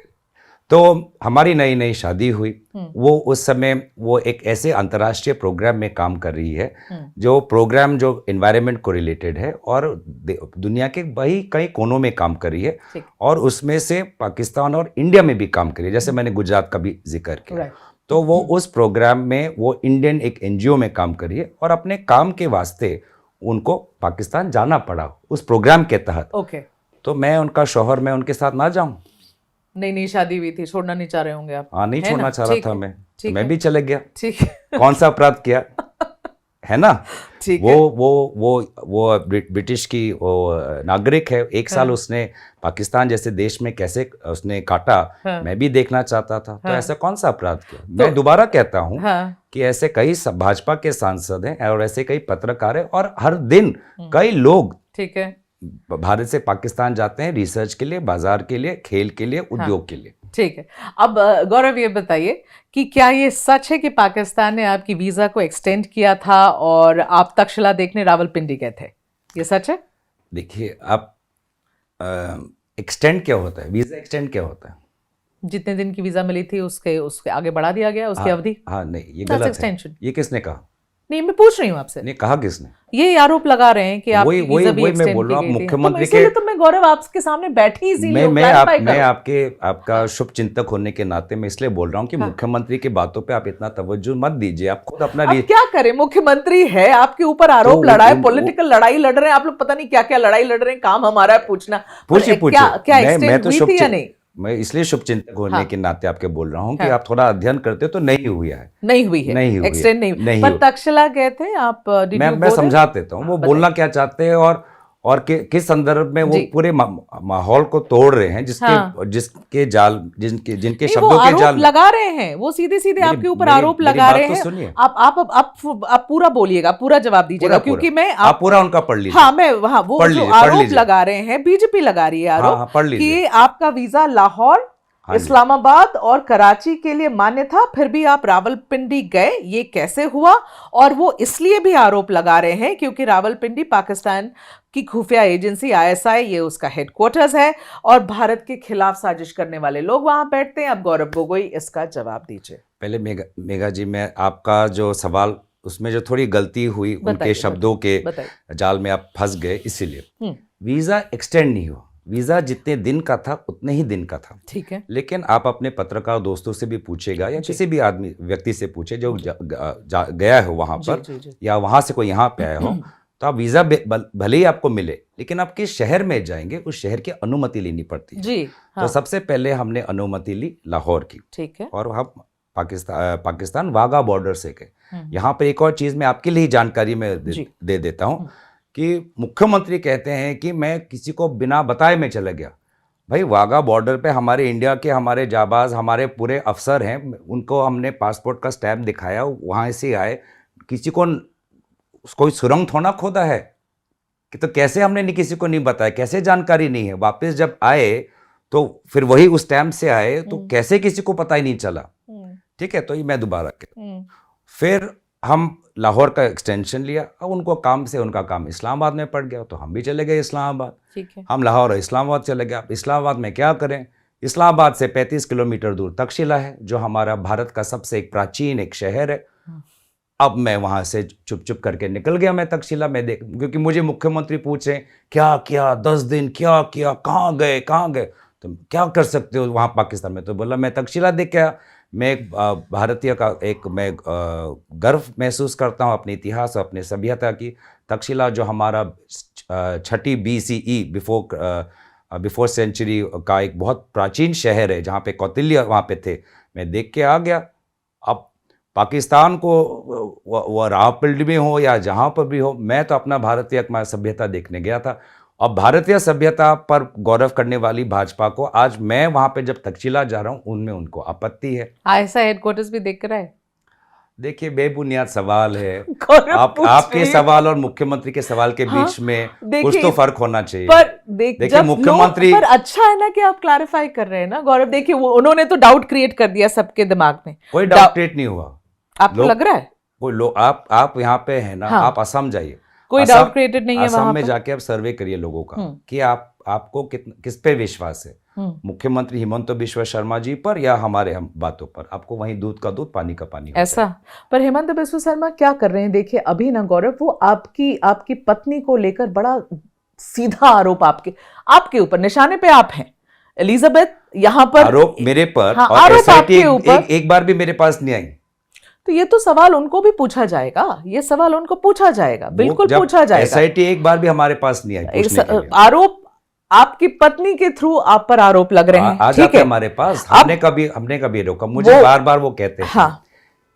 तो हमारी नई नई शादी हुई। वो उस समय वो एक ऐसे अंतर्राष्ट्रीय प्रोग्राम में काम कर रही है जो प्रोग्राम जो एनवायरनमेंट को रिलेटेड है और दुनिया के कई कोनों में काम कर रही है और उसमें से पाकिस्तान और इंडिया में भी काम कर रही है। जैसे मैंने गुजरात का भी जिक्र किया। तो वो उस प्रोग्राम में वो इंडियन एक एनजीओ में काम कर रही है और अपने काम के वास्ते उनको पाकिस्तान जाना पड़ा उस प्रोग्राम के तहत। तो मैं उनका शौहर, मैं उनके साथ ना जाऊं? नई शादी हुई थी, छोड़ना नहीं चाह रहे होंगे आप? हाँ, नहीं छोड़ना चाह रहा था मैं भी चले गया। ठीक है। कौन सा अपराध किया है ना? ठीक है। वो ब्रिटिश की वो नागरिक है। 1 साल उसने पाकिस्तान जैसे देश में कैसे उसने काटा, मैं भी देखना चाहता था। तो ऐसा कौन सा अपराध किया? मैं दोबारा कहता हूँ कि ऐसे कई भाजपा के सांसद हैं और ऐसे कई पत्रकार हैं और हर दिन कई लोग ठीक है भारत से पाकिस्तान जाते हैं रिसर्च के लिए, बाजार के लिए, खेल के लिए, उद्योग के लिए। ठीक है। अब गौरव ये बताइए कि क्या ये सच है कि पाकिस्तान ने आपकी वीजा को एक्सटेंड किया था और आप तक्षशिला देखने रावलपिंडी गए थे? ये सच है? देखिए, आप एक्सटेंड क्या होता है, वीजा एक्सटेंड क्या होता है? जितने दिन की वीजा मिली थी उसके आगे बढ़ा दिया गया, उसकी अवधि। हाँ, नहीं, ये गलत है। ये किसने कहा? नहीं, मैं पूछ रही हूँ आपसे। नहीं, कहा किसने? ये आरोप लगा रहे हैं कि आप वही मैं बोल रहा हूँ। मुख्यमंत्री के तो मैं गौरव आपके सामने बैठी इसीलिए मैं आपका शुभ चिंतक होने के नाते मैं इसलिए बोल रहा हूँ कि मुख्यमंत्री की बातों पे आप इतना तवज्जो मत दीजिए। आप खुद अपना क्या करें, मुख्यमंत्री है, आपके ऊपर आरोप लड़ा है, पॉलिटिकल लड़ाई लड़ रहे हैं आप लोग, पता नहीं क्या क्या लड़ाई लड़ रहे हैं। काम हमारा है पूछना। पूछिए। क्या एक्सटेंड हुई थी या नहीं? मैं इसलिए शुभचिंतक होने के नाते आपके बोल रहा हूँ कि आप थोड़ा अध्ययन करते तो नहीं हुई है, एक्सटेंड नहीं। पर तक्षशिला गए थे आप? मैं समझा देता हूँ वो बोलना क्या चाहते हैं और और किस संदर्भ में वो जी। पूरे माहौल को तोड़ रहे हैं, जिसके जाल, जिनके नहीं, शब्दों वो के आरोप जाल लगा रहे हैं, वो सीधे सीधे आपके ऊपर आरोप मेरी लगा बात रहे तो हैं। सुनिए। आप पूरा बोलिएगा, पूरा जवाब दीजिएगा, क्योंकि मैं आप पूरा उनका पढ़ लीजिए। हाँ, मैं वहां वो पढ़ जो लीजिए, पढ़ आरोप लीजिए। लगा रहे हैं, बीजेपी लगा रही है आरोप हाँ, पढ़ लीजिए। कि आपका वीजा लाहौर, हाँ जी। इस्लामाबाद और कराची के लिए मान्य था, फिर भी आप रावलपिंडी गए, ये कैसे हुआ? और वो इसलिए भी आरोप लगा रहे हैं क्योंकि रावलपिंडी पाकिस्तान की खुफिया एजेंसी आईएसआई, ये उसका हेडक्वार्टर्स है और भारत के खिलाफ साजिश करने वाले लोग वहां बैठते हैं। अब गौरव गोगोई इसका जवाब दीजिए। पहले मेघा जी, मैं आपका जो सवाल, उसमें जो थोड़ी गलती हुई, उनके शब्दों के जाल में आप फंस गए, इसीलिए वीजा एक्सटेंड नहीं हुआ। वीजा जितने दिन का था उतने ही दिन का था, ठीक है। लेकिन आप अपने पत्रकार दोस्तों से भी पूछेगा या किसी भी आदमी व्यक्ति से पूछे जो गया है वहां पर, या वहां से कोई यहाँ पे आया हो, तो आप वीजा भले ही आपको मिले, लेकिन आप किस शहर में जाएंगे उस शहर की अनुमति लेनी पड़ती है जी। तो सबसे पहले हमने अनुमति ली लाहौर की, ठीक है, और हम पाकिस्तान वाघा बॉर्डर से गए। यहाँ पर एक और चीज मैं आपके लिए जानकारी में दे देता हूँ कि मुख्यमंत्री कहते हैं कि मैं किसी को बिना बताए मैं चला गया। भाई, वाघा बॉर्डर पे हमारे इंडिया के हमारे जाबाज, हमारे पूरे अफसर हैं, उनको हमने पासपोर्ट का स्टैम्प दिखाया, वहाँ से आए, किसी को कोई सुरंग थोड़ा खोदा है कि तो कैसे हमने नहीं किसी को नहीं बताया, कैसे जानकारी नहीं है। वापस जब आए तो फिर वही उस स्टैम्प से आए, तो कैसे किसी को पता ही नहीं चला। ठीक है, तो ये मैं दोबारा फिर हम लाहौर का एक्सटेंशन लिया। अब उनको काम से उनका काम इस्लामाबाद में पड़ गया, तो हम भी चले गए इस्लामाबाद। ठीक है। हम लाहौर और इस्लामाबाद चले गए। अब इस्लामाबाद में क्या करें? इस्लामाबाद से 35 किलोमीटर दूर तक्षशिला है, जो हमारा भारत का सबसे एक प्राचीन एक शहर है। अब मैं वहां से चुप चुप करके निकल गया मैं तक्षशिला में, क्योंकि मुझे मुख्यमंत्री पूछे क्या किया, 10 दिन क्या किया, कहाँ गए, तो क्या कर सकते हो वहाँ पाकिस्तान में? तो बोला मैं तक्षशिला देख के, मैं एक भारतीय का मैं गर्व महसूस करता हूँ अपने इतिहास और अपने सभ्यता की। तक्षशिला जो हमारा 6ठी BCE बिफोर सेंचुरी का एक बहुत प्राचीन शहर है, जहाँ पे कौटिल्य वहाँ पे थे, मैं देख के आ गया। अब पाकिस्तान को वो रावलपिंडी में हो या जहाँ पर भी हो, मैं तो अपना भारतीय सभ्यता देखने गया था। अब भारतीय सभ्यता पर गौरव करने वाली भाजपा को आज मैं वहां पे जब तक्षशिला जा रहा हूं, उनमें उनको आपत्ति है। ऐसा हेडक्वार्टर्स भी देख कर आए? देखिए, बेबुनियाद सवाल है। आपके सवाल और मुख्यमंत्री के सवाल के बीच में कुछ तो फर्क होना चाहिए। पर देखिए मुख्यमंत्री, पर अच्छा है ना कि आप क्लैरिफाई कर रहे हैं ना गौरव। देखिए, वो उन्होंने तो डाउट क्रिएट कर दिया सबके दिमाग में। कोई डाउट क्रिएट नहीं हुआ। आपको लग रहा है? कोई लोग, आप यहाँ पे है ना, आप असम जाइए, कोई डाउट क्रिएटेड नहीं है वहां असम में जाके आप सर्वे करिए लोगों का कि आपको किस पे विश्वास है, मुख्यमंत्री हिमंत बिस्वा शर्मा जी पर या हमारे हम बातों पर। आपको वहीं दूध का दूध पानी का पानी ऐसा। पर हिमंत बिस्वा शर्मा क्या कर रहे हैं? देखिए अभी ना गौरव, वो आपकी पत्नी को लेकर बड़ा सीधा आरोप आपके ऊपर, निशाने पे आप हैं एलिजाबेथ, यहाँ पर आरोप मेरे पर। हाँ, और आरोप आपके ऊपर एक बार भी मेरे पास नहीं आई। तो ये तो सवाल उनको भी पूछा जाएगा, ये सवाल उनको पूछा जाएगा, बिल्कुल पूछा जाएगा। SIT एक बार भी हमारे पास नहीं आई। आरोप आपकी पत्नी के थ्रू आप पर आरोप लग रहे हैं, ठीक है, हमारे पास। हमने कभी रोका? मुझे बार बार वो कहते हैं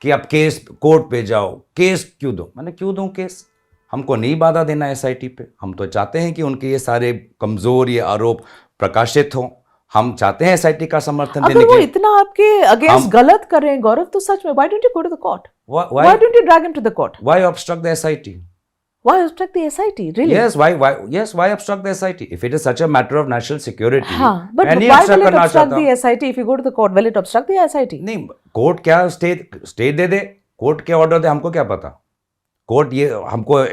कि आप केस कोर्ट पे जाओ, केस क्यों दो। मैंने क्यों दूं केस? हमको नहीं बाधा देना SIT पे। हम तो चाहते हैं कि उनके ये सारे कमजोर ये आरोप प्रकाशित हों। हम चाहते हैं SIT का समर्थन देने के। अगर वो इतना आपके अगेंस्ट गलत कर रहे हैं गौरव, तो सच में why don't you go to the court? Why don't you drag him to the court? Why obstruct the SIT? Why obstruct the SIT? Really? Yes, why obstruct the SIT? If it is such a matter of national security, but why will it obstruct the SIT if you go to the court? Will it obstruct the SIT? नहीं, court क्या stay दे, court के order दे, हमको क्या पता? Court ये हमको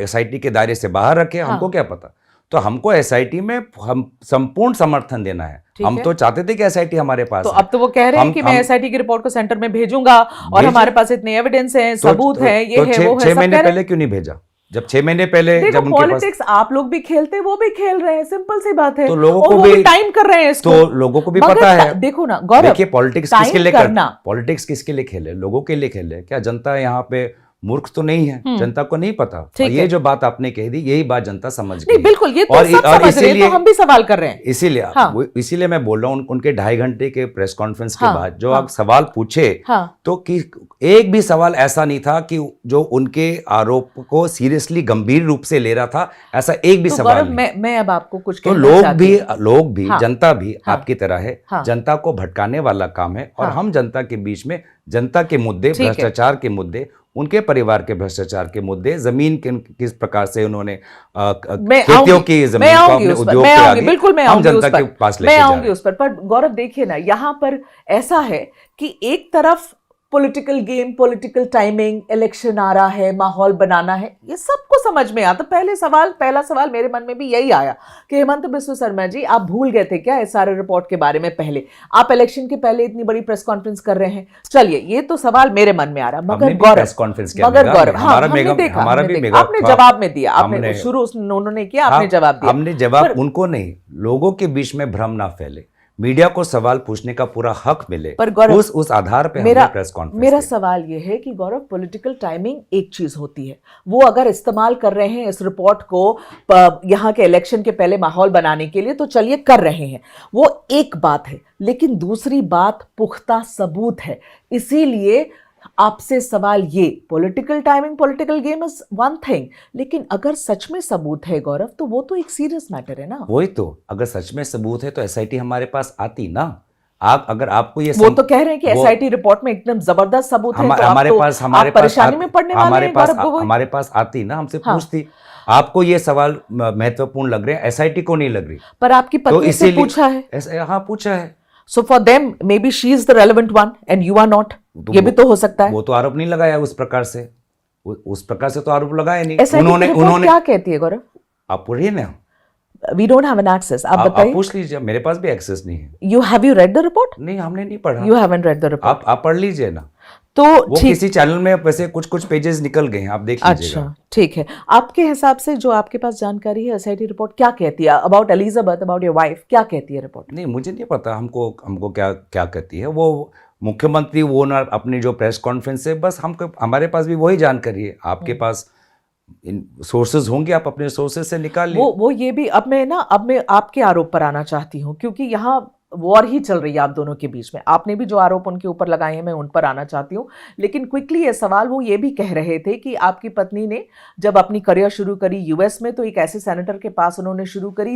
SIT के दायरे से बाहर रखे, हमको क्या पता? तो हमको SIT में हम संपूर्ण समर्थन देना है। हम तो चाहते थे कि SIT हमारे पास तो अब तो वो कह रहे हैं कि मैं SIT की रिपोर्ट को सेंटर में भेजूंगा और हमारे पास इतने एविडेंस हैं, सबूत है, ये है, वो है। 6 महीने पहले क्यों नहीं भेजा? जब 6 महीने पहले जब उनके पास, पॉलिटिक्स आप लोग भी खेलते, वो भी खेल रहे हैं, सिंपल सी बात है। तो लोगों को भी टाइम कर रहे हैं इसको, तो लोगों को भी पता है। देखो ना गौरव, देखिए पॉलिटिक्स किसके लिए खेले? लोगों के लिए खेले। क्या जनता यहाँ पे मूर्ख तो नहीं है, जनता को नहीं पता। और ठीक ये है। जो बात आपने कह दी, यही बात जनता समझ नहीं गई। बिल्कुल, ये तो और सब समझ रहे हैं, तो हम भी सवाल कर रहे हैं। इसीलिए हाँ। इसीलिए मैं बोल रहा हूँ, उनके 2.5 घंटे के प्रेस कॉन्फ्रेंस के हाँ, बाद जो हाँ। आप सवाल पूछे, हाँ। तो कि एक भी सवाल ऐसा नहीं था कि जो उनके आरोप को सीरियसली गंभीर रूप से ले रहा था, ऐसा एक भी तो सवाल गौरव, नहीं। मैं अब आपको कुछ तो कहना चाहती हूँ। लोग भी हाँ, जनता भी हाँ, आपकी तरह है। हाँ। जनता को भटकाने वाला काम है, और हाँ। हम जनता के बीच में जनता के मुद्दे, ठीक है। भ्रष्टाचार के मुद्दे, उनके परिवार के भ्रष्टाचार के मुद्दे, जमीन किस प्रकार से उन्होंने खेतियों की जमीन को अपने उद्योग पे आगे, बिल्कुल मैं हम आऊंगी जनता उस पर, के पास मैं लेके जा आऊंगी रहे हैं। उस पर गौरव देखिए ना, यहाँ पर ऐसा है कि एक तरफ political game, political timing, election आ रहा है, माहौल बनाना है, ये सबको समझ में आता। पहला सवाल मेरे मन में भी यही आया कि हेमंत बिस्व शर्मा जी, आप भूल गए थे क्या इस सारे रिपोर्ट के बारे में? पहले आप इलेक्शन के पहले इतनी बड़ी प्रेस कॉन्फ्रेंस कर रहे हैं। चलिए, ये तो सवाल मेरे मन में आ रहा, मगर गौरव, प्रेस कॉन्फ्रेंस किया, मगर गौरव, हाँ, हमारा हमने मेगा, देखा, हमारा हमने भी देखा। मेगा आपने था। जवाब में दिया, आपने हमने शुरू उन्होंने किया, आपने जवाब दिया। हमने जवाब उनको नहीं, लोगों के बीच में भ्रम ना फैले, मीडिया को सवाल पूछने का पूरा हक मिले, पर गौरव, उस आधार पे हमने प्रेस कॉन्फ्रेंस मेरा किया। सवाल यह है कि गौरव, पॉलिटिकल टाइमिंग एक चीज होती है, वो अगर इस्तेमाल कर रहे हैं इस रिपोर्ट को यहाँ के इलेक्शन के पहले माहौल बनाने के लिए, तो चलिए कर रहे हैं, वो एक बात है। लेकिन दूसरी बात पुख्ता सबूत है। इसीलिए आपसे सवाल ये, political timing, political game is one thing, लेकिन अगर सच में सबूत है गौरव, तो वो तो एक सीरियस मैटर है ना। वही तो, अगर सच में सबूत है तो एसआईटी हमारे पास आती ना। अगर आपको ये वो तो कह रहे हैं कि एसआईटी रिपोर्ट में एकदम जबरदस्त सबूत है, तो हमारे आप पास, तो आप परेशानी में पड़ने वाले हैं गौरव गोगोई। हमारे पास आती ना, हमसे हाँ। पूछती। आपको ये सवाल महत्वपूर्ण लग रहे हैं, एसआईटी को नहीं लग रही। पर आपकी पत्नी से पूछा है। हाँ, पूछा है। So for them, maybe she is the relevant one and you are not. ये भी तो हो सकता है। वो तो आरोप नहीं लगाया उस प्रकार से, उस प्रकार से तो आरोप लगाया नहीं। उन्होंने क्या कहती है गौरव? आप पढ़िए ना। We don't have an access. आप आप बताइए। पूछ लीजिए, मेरे पास भी एक्सेस नहीं है। Have you read the report? नहीं, हमने नहीं पढ़ा। You haven't read the report. आप पढ़ लीजिए ना। तो वो किसी चैनल में वैसे कुछ पेजेस निकल गए हैं, आप देख लीजिएगा। अच्छा, ठीक है। आपके हिसाब से जो आपके पास जानकारी है, एसआईटी रिपोर्ट क्या कहती है about Elizabeth, about your wife, क्या कहती है रिपोर्ट? नहीं, मुझे नहीं पता हमको क्या कहती है वो मुख्यमंत्री। वो ना अपनी जो प्रेस कॉन्फ्रेंस है, बस हमारे पास भी वही जानकारी है। आपके पास सोर्सेज होंगे, आप अपने सोर्सेज से निकाल लीजिए। वो ये भी, अब मैं आपके आरोप पर आना चाहती हूँ, क्योंकि यहाँ वॉर ही चल रही है आप दोनों के बीच में। आपने भी जो आरोप उनके ऊपर लगाए हैं, मैं उन पर आना चाहती हूँ। लेकिन क्विकली ये सवाल, वो ये भी कह रहे थे कि आपकी पत्नी ने जब अपनी करियर शुरू करी यूएस में, तो एक ऐसे सेनेटर के पास उन्होंने शुरू करी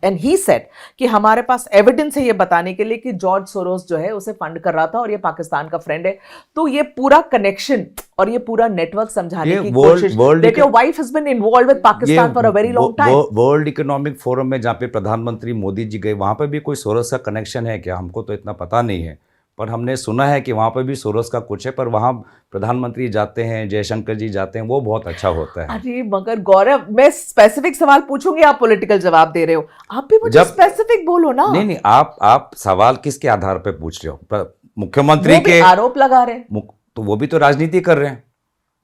एंड ही सेड कि हमारे पास एविडेंस है ये बताने के लिए कि जॉर्ज सोरोस जो है उसे फंड कर रहा था और ये पाकिस्तान का फ्रेंड है। तो ये पूरा कनेक्शन और ये पूरा नेटवर्क समझाने की कोशिश, that your wife has been involved with Pakistan for a very long time. World economic forum में जहाँ पे प्रधानमंत्री मोदी जी गए, वहां पे भी कोई सोरोस का कनेक्शन है क्या? हमको तो इतना पता नहीं है, पर हमने सुना है कि वहाँ पर भी सोरोस का कुछ है। पर वहाँ प्रधानमंत्री जाते हैं, जयशंकर जी जाते हैं, वो बहुत अच्छा होता है। अरे मगर गौरव, मैं स्पेसिफिक सवाल पूछूंगी, आप पॉलिटिकल जवाब दे रहे हो। आप भी मुझे स्पेसिफिक बोलो ना। नहीं, आप सवाल किसके आधार पर पूछ रहे हो? मुख्यमंत्री के आरोप लगा रहे हैं, तो वो भी तो राजनीति कर रहे हैं।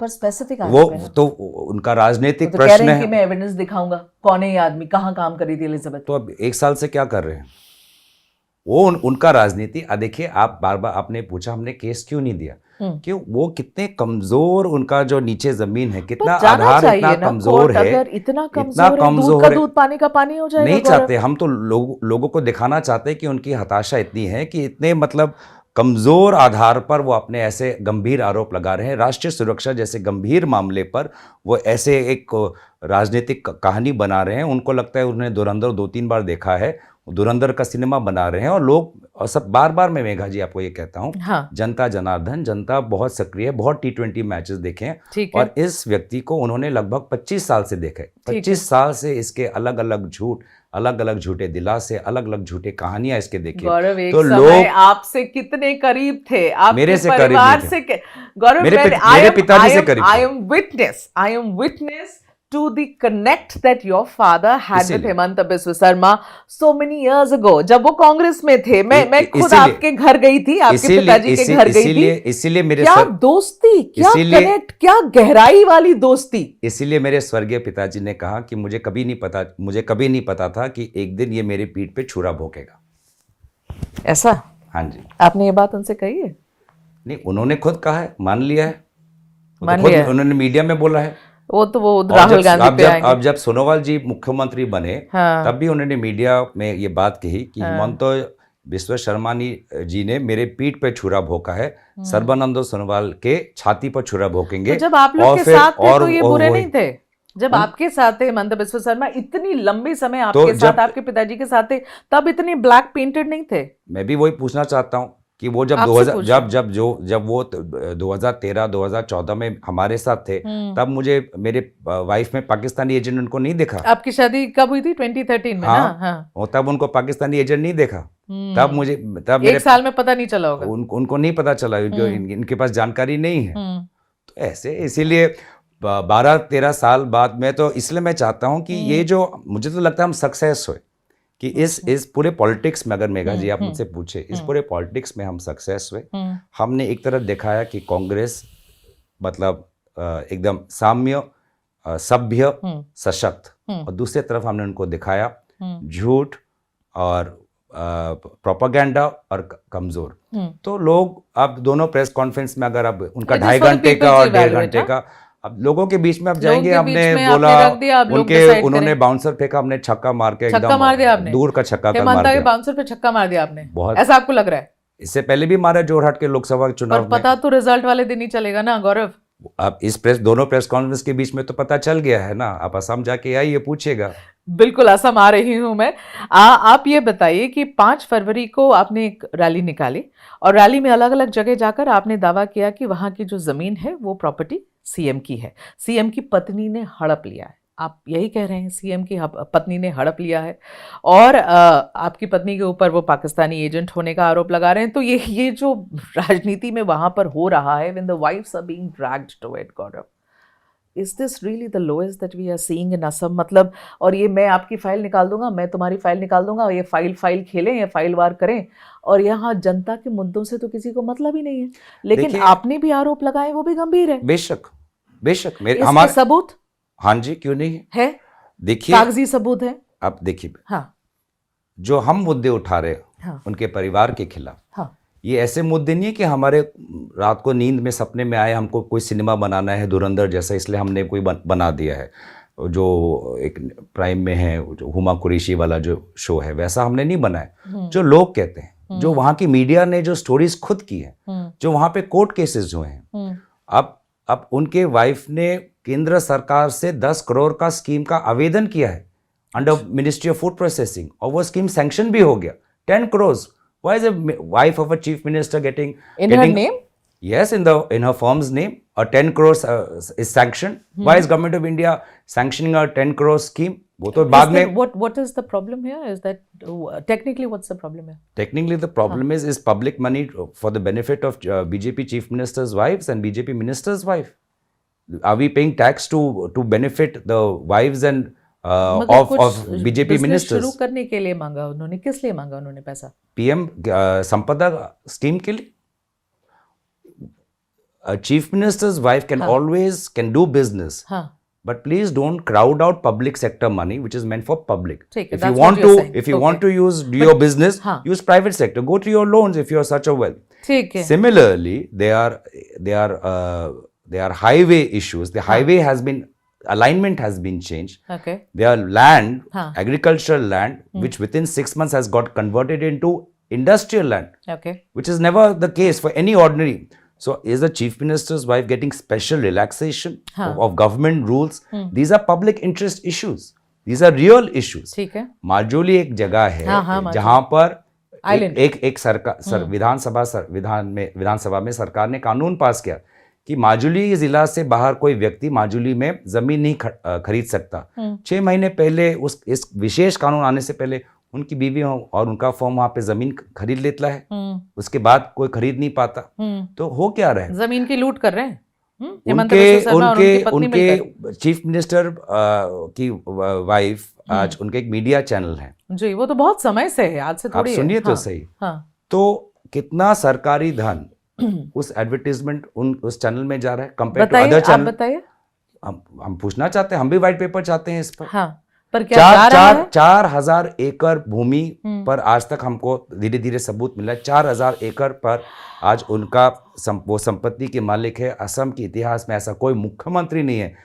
पर स्पेसिफिक वो तो उनका राजनीतिक तो प्रश्न है कि मैं एविडेंस दिखाऊंगा, कौन है ये आदमी, कहाँ काम करी थी एलिजाबेथ। तो अब 1 साल से क्या कर रहे हैं वो? उनका राजनीति। देखिए, आप बार बार आपने पूछा हमने केस क्यों नहीं दिया, कि वो कितने कमजोर, उनका जो नीचे जमीन है, कितना आधार इतना कमजोर है, इतना कमजोर है, दूध पानी का पानी हो जाएगा। नहीं चाहते हम तो लोगों को दिखाना चाहते हैं कि उनकी हताशा इतनी है कि इतने मतलब कमजोर आधार पर वो अपने ऐसे गंभीर आरोप लगा रहे हैं। राष्ट्रीय सुरक्षा जैसे गंभीर मामले पर वो ऐसे एक राजनीतिक कहानी बना रहे हैं। उनको लगता है उन्होंने धुरंधर 2-3 बार देखा है, धुरंधर का सिनेमा बना रहे हैं। और लोग, और सब बार मैं मेघा जी आपको ये कहता हूँ, हाँ। जनता जनार्दन, जनता बहुत सक्रिय है, बहुत T20 मैचेस देखे हैं, और इस व्यक्ति को उन्होंने लगभग 25 साल से देखा है। 25 साल से इसके अलग अलग झूठे दिलासे, अलग अलग झूठे कहानियां इसके देखे। तो लोग आपसे कितने करीब थे, आप मेरे से परिवार से गौरव, मेरे पिताजी से करीब। I am witness to the connect that your father had with Hemant Biswa Sarma so many years ago, जब वो कांग्रेस में थे। मैं खुद आपके घर गई थी, आपके पिताजी के घर गई थी। इसीलिए मेरे क्या दोस्ती, क्या कनेक्ट, क्या गहराई वाली दोस्ती। इसीलिए मेरे स्वर्गीय पिताजी ने कहा कि मुझे कभी नहीं पता था कि एक दिन ये मेरी पीठ पे छुरा भोंकेगा। ऐसा? हाँ जी। आपने ये बात उनसे कही है? नहीं, उन्होंने खुद कहा है, मान लिया है। वो मान तो खुद लिया है। उन्होंने मीडिया में बोला है। वो और राहुल गांधी अब पे जब आएंगे। अब जब सोनोवाल जी मुख्यमंत्री बने, हाँ। तब भी उन्होंने मीडिया में ये बात कही कि हाँ। हिमंत बिश्व शर्मा जी ने मेरे पीठ पे छुरा भोंका है, सर्बानंद सोनोवाल के छाती पर छुरा भोंकेंगे। तो जब आप लोग और के फिर साथ थे और तो ये और बुरे वही- नहीं थे? जब आपके साथ थे हेमंत बिस्वा शर्मा, इतनी लंबी समय तो आपके साथ, जब- आपके पिताजी के साथ थे, तब इतने ब्लैक पेंटेड नहीं थे? मैं भी वही पूछना चाहता हूँ कि वो जब आपसे 2000 पूछ जब वो 2013-2014 में हमारे साथ थे, तब मुझे मेरे वाइफ में पाकिस्तानी एजेंट उनको नहीं देखा। आपकी शादी कब हुई थी? 2013 में ना? हाँ। और तब उनको पाकिस्तानी एजेंट नहीं देखा। तब एक साल में पता नहीं चला होगा। उनको नहीं पता चला, इनके पास जानकारी नहीं है। तो ऐसे इसीलिए 12-13 साल बाद में, तो इसलिए मैं चाहता हूं कि ये जो, मुझे तो लगता है हम सक्सेस हुए कि इस पूरे पॉलिटिक्स में, अगर मेघा जी आप मुझसे पूछे, इस पूरे पॉलिटिक्स में हम सक्सेस हुए। हमने एक तरफ दिखाया कि कांग्रेस मतलब एकदम साम्य, सभ्य, सशक्त, और दूसरी तरफ हमने उनको दिखाया झूठ और प्रोपेगेंडा और कमजोर। तो लोग अब दोनों प्रेस कॉन्फ्रेंस में, अगर अब उनका It is 2.5 for the घंटे people का to और 1.5 evaluate, घंटे का, अब लोगों के बीच में अब जाएंगे, लोगों के बीच हमने में बोला, आपने रख दिया, अब लोग decide उन्होंने करें। बाउंसर फेंका, हमने छक्का मार के छक्का मार दिया आपने? दूर का छक्का मार हेमंत के दिया। बाउंसर पे छक्का मार दिया आपने? बहुत। ऐसा आपको लग रहा है? इससे पहले भी मारा जोरहाट के लोकसभा चुनाव पर में। पता तो रिजल्ट वाले दिन ही चलेगा ना गौरव। अब दोनों प्रेस कॉन्फ्रेंस के बीच में तो पता चल गया है ना। आप असम जाके आइए, पूछेगा। बिल्कुल असम आ रही हूं मैं। आप ये बताइए कि 5 फरवरी को आपने एक रैली निकाली, और रैली में अलग अलग जगह जाकर आपने दावा किया कि वहां की जो जमीन है वो प्रॉपर्टी सीएम की है, सीएम की पत्नी ने हड़प लिया है। आप यही कह रहे हैं, सीएम की पत्नी ने हड़प लिया है, और आपकी पत्नी के ऊपर वो पाकिस्तानी एजेंट होने का आरोप लगा रहे हैं। तो ये जो राजनीति में वहां पर हो रहा है, when the wives are being dragged to it, Gaurav, is this really the lowest that we are seeing in Assam? मतलब, और ये मैं आपकी फाइल निकाल दूंगा, मैं तुम्हारी फाइल निकाल दूंगा, और ये फाइल खेलें, ये फाइल वार करें, और यहाँ जनता के मुद्दों से तो किसी को मतलब ही नहीं है। लेकिन आपने भी आरोप लगाए, वो भी गंभीर है। बेशक मेरे इसके सबूत? हाँ जी, क्यों नहीं है? देखिए, कागजी सबूत है। आप देखिए, हाँ, जो हम मुद्दे उठा रहे हैं, हाँ, उनके परिवार के खिलाफ, हाँ, ये ऐसे मुद्दे नहीं है कि हमारे रात को नींद में सपने में आए हमको कोई सिनेमा बनाना है धुरंधर जैसा, इसलिए हमने कोई बना दिया है, जो एक प्राइम में है, जो हुमा कुरैशी वाला जो शो है, वैसा हमने नहीं बनाया। जो लोग कहते हैं, जो वहाँ की मीडिया ने जो स्टोरीज खुद की है, जो वहाँ पे कोर्ट केसेस जो हैं, अब उनके वाइफ ने केंद्र सरकार से 10 करोड़ का स्कीम का आवेदन किया है under ministry of food processing, और वो स्कीम सैंक्शन भी हो गया 10 crore. Why is a wife of a chief minister getting her name? Yes, in her firm's name, a 10 crores is sanctioned. Why is government of India sanctioning a 10 crore scheme? वो तो बाद में। What is the problem here? Is that technically what's the problem here? Technically, the problem is public money for the benefit of BJP chief ministers' wives and BJP ministers' wife. Are we paying tax to benefit the wives and of BJP ministers? शुरू करने के लिए मांगा उन्होंने, किस लिए मांगा उन्होंने पैसा? PM संपदा स्कीम के लिए। A chief minister's wife can always do business. हाँ. But please don't crowd out public sector money, which is meant for public. ठीक है, If you that's want what you're to, saying. if you Okay. want to do your business, हाँ. use private sector. Go to your loans if you are such a wealth. ठीक है. Similarly, they are highway issues. The highway has been, alignment has been changed. Okay. Their land, हाँ. agricultural land, which within 6 months has got converted into industrial land, Okay. which is never the case for any ordinary. So is the chief minister's wife getting special relaxation of government rules? These are public interest issues. These are real issues. ठीक है. माजुली एक जगह है जहां पर एक सरकार विधानसभा में सरकार ने कानून पास किया कि माजुली जिला से बाहर कोई व्यक्ति माजुली में जमीन नहीं खरीद सकता। 6 महीने पहले इस विशेष कानून आने से पहले उनकी बीवी और उनका फॉर्म वहां पे जमीन खरीद लेता है, उसके बाद कोई खरीद नहीं पाता। तो हो क्या रहा है? जमीन की लूट कर रहे हैं। उनके चीफ मिनिस्टर की वाइफ आज उनके एक मीडिया चैनल है जी, वो तो बहुत समय से है, आज से थोड़ी। आप सुनिए तो सही। तो कितना सरकारी धन उस एडवर्टीजमेंट उस चैनल में जा रहा है कंपेयर टू अदर चैनल? बताइए। हम पूछना चाहते हैं, हम भी व्हाइट पेपर चाहते हैं इस पर। हाँ, पर क्या जा रहा है? 4,000 एकड़ भूमि हम्म। पर आज तक हमको धीरे धीरे सबूत मिला है। 4,000 एकड़ पर आज उनका वो संपत्ति के मालिक है। असम के इतिहास में ऐसा कोई मुख्यमंत्री नहीं है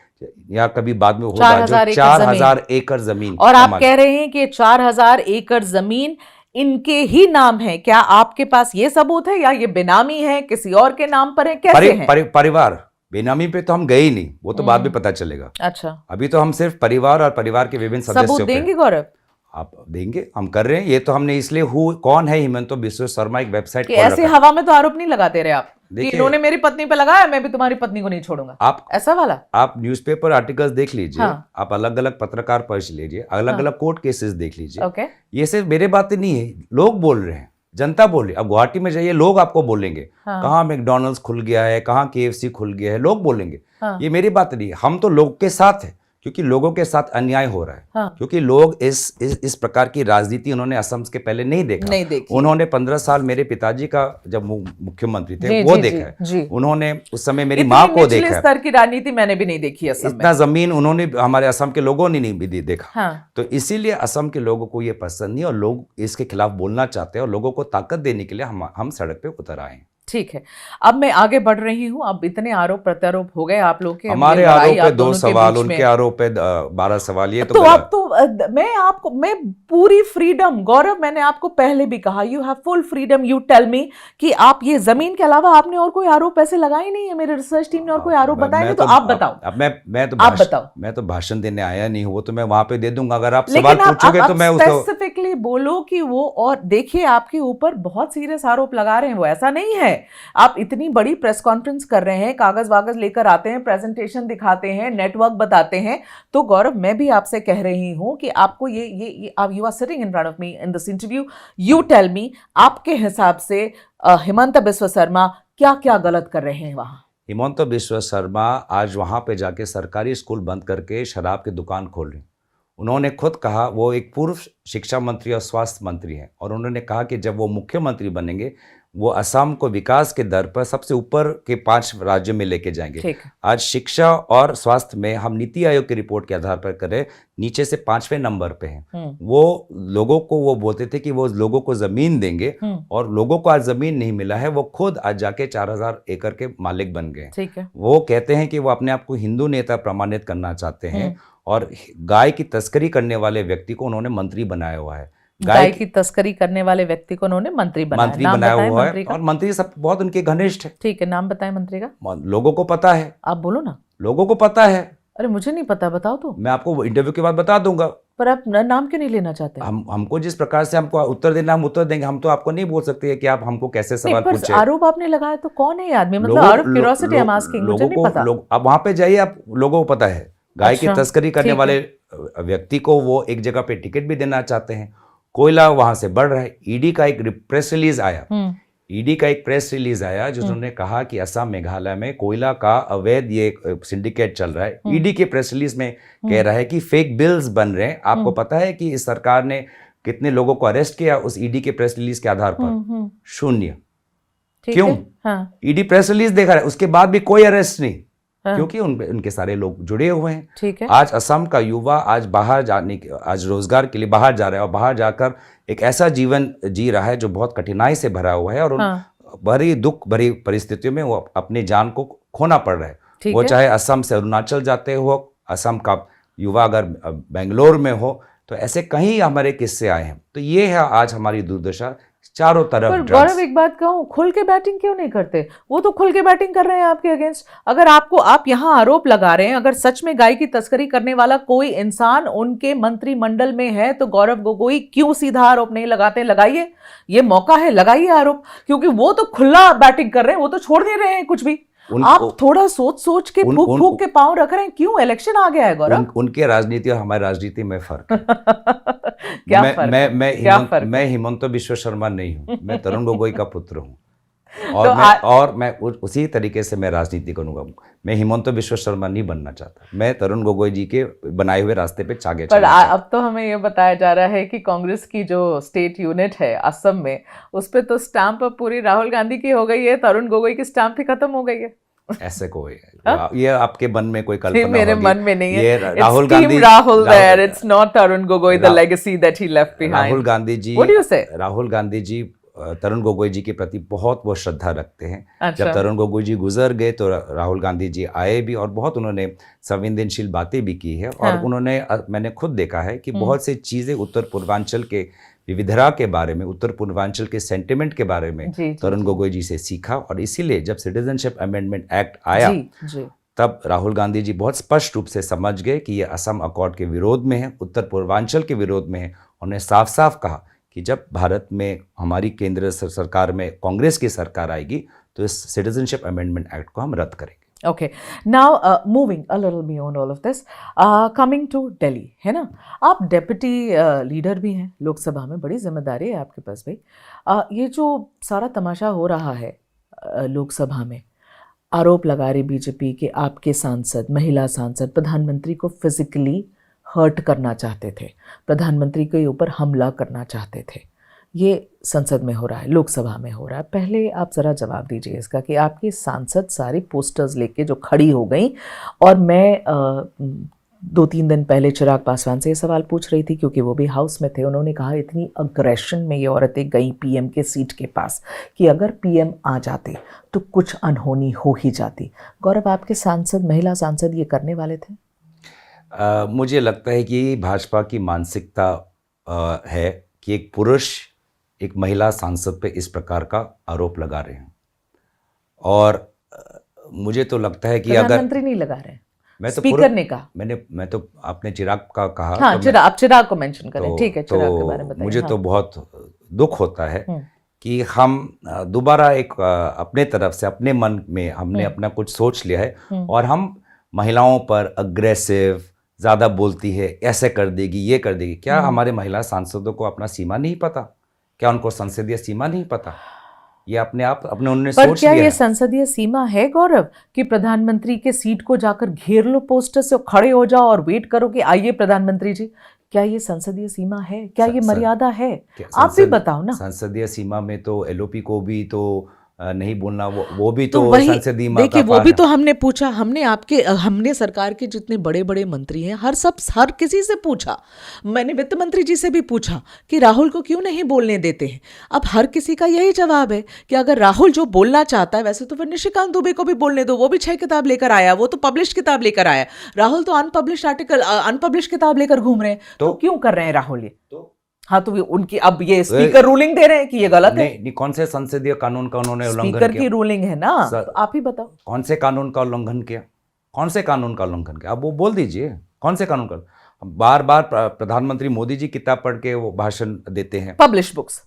या कभी बाद में होगा जो 4,000 एकड़ जमीन। और आप कह रहे हैं कि 4,000 एकड़ जमीन इनके ही नाम है। क्या आपके पास ये सबूत है या ये बेनामी है, किसी और के नाम पर है, कैसे है? परिवार बेनामी पे तो हम गए ही नहीं, वो तो बाद में पता चलेगा। अच्छा, अभी तो हम सिर्फ परिवार और परिवार के विभिन्न सदस्यों सबूत पे देंगे गौरव? आप देंगे, हम कर रहे हैं। ये तो हमने इसलिए कौन है हिमंतो बिश्व शर्मा एक वेबसाइट कि ऐसे हवा में तो आरोप नहीं लगाते रहे आप कि देखिए, इन्होंने मेरी पत्नी पे लगाया, मैं भी तुम्हारी पत्नी को नहीं छोड़ूंगा, आप ऐसा वाला? आप न्यूज़पेपर आर्टिकल्स देख लीजिए। हाँ। आप अलग अलग पत्रकार पढ़ लीजिए, अलग अलग कोर्ट केसेस देख लीजिए। ओके। ये सिर्फ मेरे बातें नहीं है, लोग बोल रहे हैं, जनता बोल रही है। अब गुवाहाटी में जाइए, लोग आपको बोलेंगे हाँ। कहाँ मैकडॉनल्ड्स खुल गया है, कहाँ KFC खुल गया है, लोग बोलेंगे। हाँ। ये मेरी बात नहीं है, हम तो लोग के साथ है, क्योंकि लोगों के साथ अन्याय हो रहा है। हाँ। क्योंकि लोग इस प्रकार की राजनीति उन्होंने असम के पहले नहीं देखा। उन्होंने 15 साल मेरे पिताजी का जब मुख्यमंत्री थे वो देखा है। उन्होंने उस समय मेरी माँ को देखा है। स्तर की राजनीति मैंने भी नहीं देखी असम में। इतना जमीन उन्होंने हमारे असम के लोगों ने नहीं भी देखा। हाँ। तो इसीलिए असम के लोगों को ये पसंद नहीं और लोग इसके खिलाफ बोलना चाहते हैं और लोगों को ताकत देने के लिए हम सड़क पे उतर आए हैं। ठीक है, अब मैं आगे बढ़ रही हूँ। अब इतने आरोप प्रत्यारोप हो गए आप लोग के, हमारे आरोप पे 2 सवाल, उनके आरोप पे 12 सवाल। ये तो अब तो मैं पूरी फ्रीडम, गौरव मैंने आपको पहले भी कहा, you have full freedom, you tell me कि आप ये जमीन के अलावा आपने और कोई आरोप ऐसे लगाए नहीं है, मेरे रिसर्च टीम ने और कोई आरोप बताए नहीं, तो आप बताओ। अब मैं तो भाषण देने आया नहीं हूँ, वो तो मैं वहां पे दे दूंगा। अगर आप सवाल पूछोगे तो मैं स्पेसिफिकली बोलो कि वो, और देखिए आपके ऊपर बहुत सीरियस आरोप लगा रहे हैं वो, ऐसा नहीं है। आप इतनी बड़ी प्रेस कॉन्फ्रेंस कर रहे हैं, कागज वागज लेकर आते हैं, प्रेजेंटेशन दिखाते हैं, नेटवर्क बताते हैं, तो गौरव मैं भी आपसे कह रही हूं कि आपको ये you are sitting in front of me in this interview, you tell me, आपके हिसाब से हिमंत बिश्व शर्मा क्या क्या गलत कर रहे हैं वहां? हिमंत बिश्व शर्मा आज वहां पे जाके सरकारी स्कूल बंद करके शराब की दुकान खोल रहे हैं। उन्होंने खुद कहा, वो एक पूर्व शिक्षा मंत्री और स्वास्थ्य मंत्री हैं, और उन्होंने कहा कि जब वो मुख्यमंत्री बनेंगे वो असम को विकास के दर पर सबसे ऊपर के 5 राज्यों में लेके जाएंगे। आज शिक्षा और स्वास्थ्य में हम नीति आयोग की रिपोर्ट के आधार पर करें, नीचे से 5वें नंबर पे हैं। वो लोगों को वो बोलते थे कि वो लोगों को जमीन देंगे, और लोगों को आज जमीन नहीं मिला है। वो खुद आज जाके 4,000 एकड़ के मालिक बन गए। ठीक है। वो कहते हैं कि वो अपने आप को हिंदू नेता प्रमाणित करना चाहते हैं, और गाय की तस्करी करने वाले व्यक्ति को उन्होंने मंत्री बनाया हुआ है। गाय की तस्करी करने वाले व्यक्ति को उन्होंने मंत्री बनाया हुआ है, और मंत्री सब बहुत उनके घनिष्ठ है। ठीक है, नाम बताएं मंत्री का। लोगों को पता है। आप बोलो ना। लोगों को पता है। अरे मुझे नहीं पता, बताओ तो। मैं आपको इंटरव्यू के बाद बता दूंगा। पर आप नाम क्यों नहीं लेना चाहते? हमको जिस प्रकार से हमको उत्तर देना हम उत्तर देंगे। हम तो आपको नहीं बोल सकते कि आप हमको कैसे सवाल पूछे। आरोप आपने लगाया तो कौन है ये आदमी? मतलब out of curiosity I am asking, मुझे नहीं पता। अब वहां पे जाइए, आप लोगों को पता है। गाय की तस्करी करने वाले व्यक्ति को वो एक जगह पे टिकट भी देना चाहते हैं। कोयला वहां से बढ़ रहा है। ईडी का एक प्रेस रिलीज आया जिन्होंने कहा कि असम मेघालय में कोयला का अवैध ये सिंडिकेट चल रहा है। ईडी के प्रेस रिलीज में कह रहा है कि फेक बिल्स बन रहे हैं। आपको पता है कि इस सरकार ने कितने लोगों को अरेस्ट किया उस ईडी के प्रेस रिलीज के आधार पर? 0। क्यों? ईडी प्रेस रिलीज देखा है, उसके बाद भी कोई अरेस्ट नहीं। क्योंकि उनके सारे लोग जुड़े हुए हैं। ठीक है। आज असम का युवा आज बाहर आज रोजगार के लिए बाहर जा रहा है, और बाहर जाकर एक ऐसा जीवन जी रहा है जो बहुत कठिनाई से भरा हुआ है, और बड़ी दुख भरी परिस्थितियों में वो अपनी जान को खोना पड़ रहा है। वो चाहे असम से अरुणाचल जाते हो, असम का युवा अगर बेंगलोर में हो, तो ऐसे कई हमारे किस्से आए हैं। तो ये है आज हमारी दुर्दशा चारों तरफ। पर गौरव एक बात कहूं, खुल के बैटिंग क्यों नहीं करते? वो तो खुल के बैटिंग कर रहे हैं आपके अगेंस्ट। अगर आप यहाँ आरोप लगा रहे हैं, अगर सच में गाय की तस्करी करने वाला कोई इंसान उनके मंत्रिमंडल में है, तो गौरव गोगोई क्यों सीधा आरोप नहीं लगाते? लगाइए, ये मौका है, लगाइए आरोप, क्योंकि वो तो खुला बैटिंग कर रहे हैं, वो तो छोड़ नहीं रहे हैं कुछ भी। आप थोड़ा सोच के फूक के पांव रख रहे हैं। क्यों? इलेक्शन आ गया है गौरव। उनके राजनीति और हमारी राजनीति में फर्क है। क्या फर्क? मैं हिमंत बिश्व शर्मा नहीं हूँ, मैं तरुण गोगोई का पुत्र हूँ। और मैं उसी तरीके से मैं राजनीति करूंगा। मैं हिमंत बिश्व शर्मा नहीं बनना चाहता, मैं तरुण गोगोई जी के बनाए हुए रास्ते पे आगे पर अब तो हमें ये बताया जा रहा है कि कांग्रेस की जो स्टेट यूनिट है असम में, उस पे तो स्टैंप अब पूरी राहुल गांधी की हो गई है, तरुण गोगोई की स्टैंप ही खत्म हो गई है। ऐसे कोई ये आपके मन में कोई कल्पना मेरे होगी। मन में नहीं है। ये It's Rahul Team Gandhi, Rahul there. It's not Tarun Gogoi, the Ra- legacy that he left behind. Rahul Gandhi ji, What do you say? Rahul Gandhi ji Tarun Gogoi जी के प्रति बहुत वो श्रद्धा रखते हैं। अच्छा। जब तरुण गोगोई जी गुजर गए तो राहुल गांधी जी आए भी और बहुत उन्होंने संवेदनशील बातें भी की है। और हाँ। उन्होंने मैंने खुद देखा है कि बहुत सी चीज़ें उत्तर पूर्वांचल के विविधता के बारे में, उत्तर पूर्वांचल के सेंटिमेंट के बारे में जी, जी, तरुण गोगोई जी से सीखा। और इसीलिए जब सिटीजनशिप अमेंडमेंट एक्ट आया जी, जी। तब राहुल गांधी जी बहुत स्पष्ट रूप से समझ गए कि ये असम अकॉर्ड के विरोध में है, उत्तर पूर्वांचल के विरोध में है। उन्होंने साफ साफ कहा कि जब भारत में हमारी केंद्र सरकार में कांग्रेस की सरकार आएगी तो इस सिटीजनशिप अमेंडमेंट एक्ट को हम रद्द करेंगे। Okay, now moving a little beyond all of this, coming to Delhi, है ना? आप डेप्यूटी लीडर भी हैं लोकसभा में, बड़ी जिम्मेदारी है आपके पास भाई। ये जो सारा तमाशा हो रहा है लोकसभा में, आरोप लगा रही बीजेपी कि आपके सांसद, महिला सांसद प्रधानमंत्री को फिजिकली हर्ट करना चाहते थे, प्रधानमंत्री के ऊपर हमला करना चाहते थे। ये संसद में हो रहा है, लोकसभा में हो रहा है। पहले आप ज़रा जवाब दीजिए इसका कि आपकी सांसद सारी पोस्टर्स लेके जो खड़ी हो गई, और मैं 2-3 दिन पहले चिराग पासवान से ये सवाल पूछ रही थी क्योंकि वो भी हाउस में थे। उन्होंने कहा इतनी अग्रेशन में ये औरतें गई पीएम के सीट के पास कि अगर पीएम आ जाते तो कुछ अनहोनी हो ही जाती। गौरव, आपके सांसद, महिला सांसद ये करने वाले थे? मुझे लगता है कि भाजपा की मानसिकता है कि एक पुरुष एक महिला सांसद पे इस प्रकार का आरोप लगा रहे हैं। और मुझे तो लगता है कि अगर प्रधानमंत्री नहीं लगा रहे, मैं तो स्पीकर ने कहा। मैं तो आपने चिराग का कहा, हाँ, तो आप चिराग को मेंशन करें। तो, ठीक है, चिराग के तो बारे में बताइए। मुझे हाँ। तो बहुत दुख होता है कि हम दोबारा एक अपने तरफ से अपने मन में हमने अपना कुछ सोच लिया है और हम महिलाओं पर अग्रेसिव, ज़्यादा बोलती है, ऐसे कर देगी, ये कर देगी। क्या हमारे महिला सांसदों को अपना सीमा नहीं पता? क्या उनको संसदीय सीमा नहीं पता? ये अपने आप अपने उन्होंने पर सोच क्या लिया ये है। संसदीय सीमा है गौरव कि प्रधानमंत्री के सीट को जाकर घेर लो पोस्टर से, खड़े हो जाओ और वेट करो कि आइए प्रधानमंत्री जी? क्या ये संसदीय सीमा है? क्या ये मर्यादा है? आप भी बताओ ना। संसदीय सीमा में तो एलओपी को भी तो नहीं बोलना, वो भी तो वही संसदीय सीमा देखिए, का वो पार भी है। तो हमने पूछा, हमने सरकार के जितने बड़े बड़े मंत्री हैं हर किसी से पूछा। मैंने वित्त मंत्री जी से भी पूछा कि राहुल को क्यों नहीं बोलने देते हैं। अब हर किसी का यही जवाब है कि अगर राहुल जो बोलना चाहता है, वैसे तो फिर निशिकांत दुबे को भी बोलने दो, वो भी 6 किताब लेकर आया, वो तो पब्लिश किताब लेकर आया। राहुल तो अनपब्लिश किताब लेकर घूम रहे हैं, तो क्यों कर रहे हैं राहुल ये? हाँ, तो उनकी अब ये स्पीकर रूलिंग दे रहे हैं कि ये गलत है। नहीं, कौन से संसदीय कानून का उन्होंने उल्लंघन स्पीकर की किया? रूलिंग है ना, तो आप ही बताओ कौन से कानून का उल्लंघन किया? कौन से कानून का उल्लंघन किया? अब वो बोल दीजिए कौन से कानून का। बार बार प्रधानमंत्री मोदी जी किताब पढ़ के वो भाषण देते हैं। पब्लिश्ड बुक्स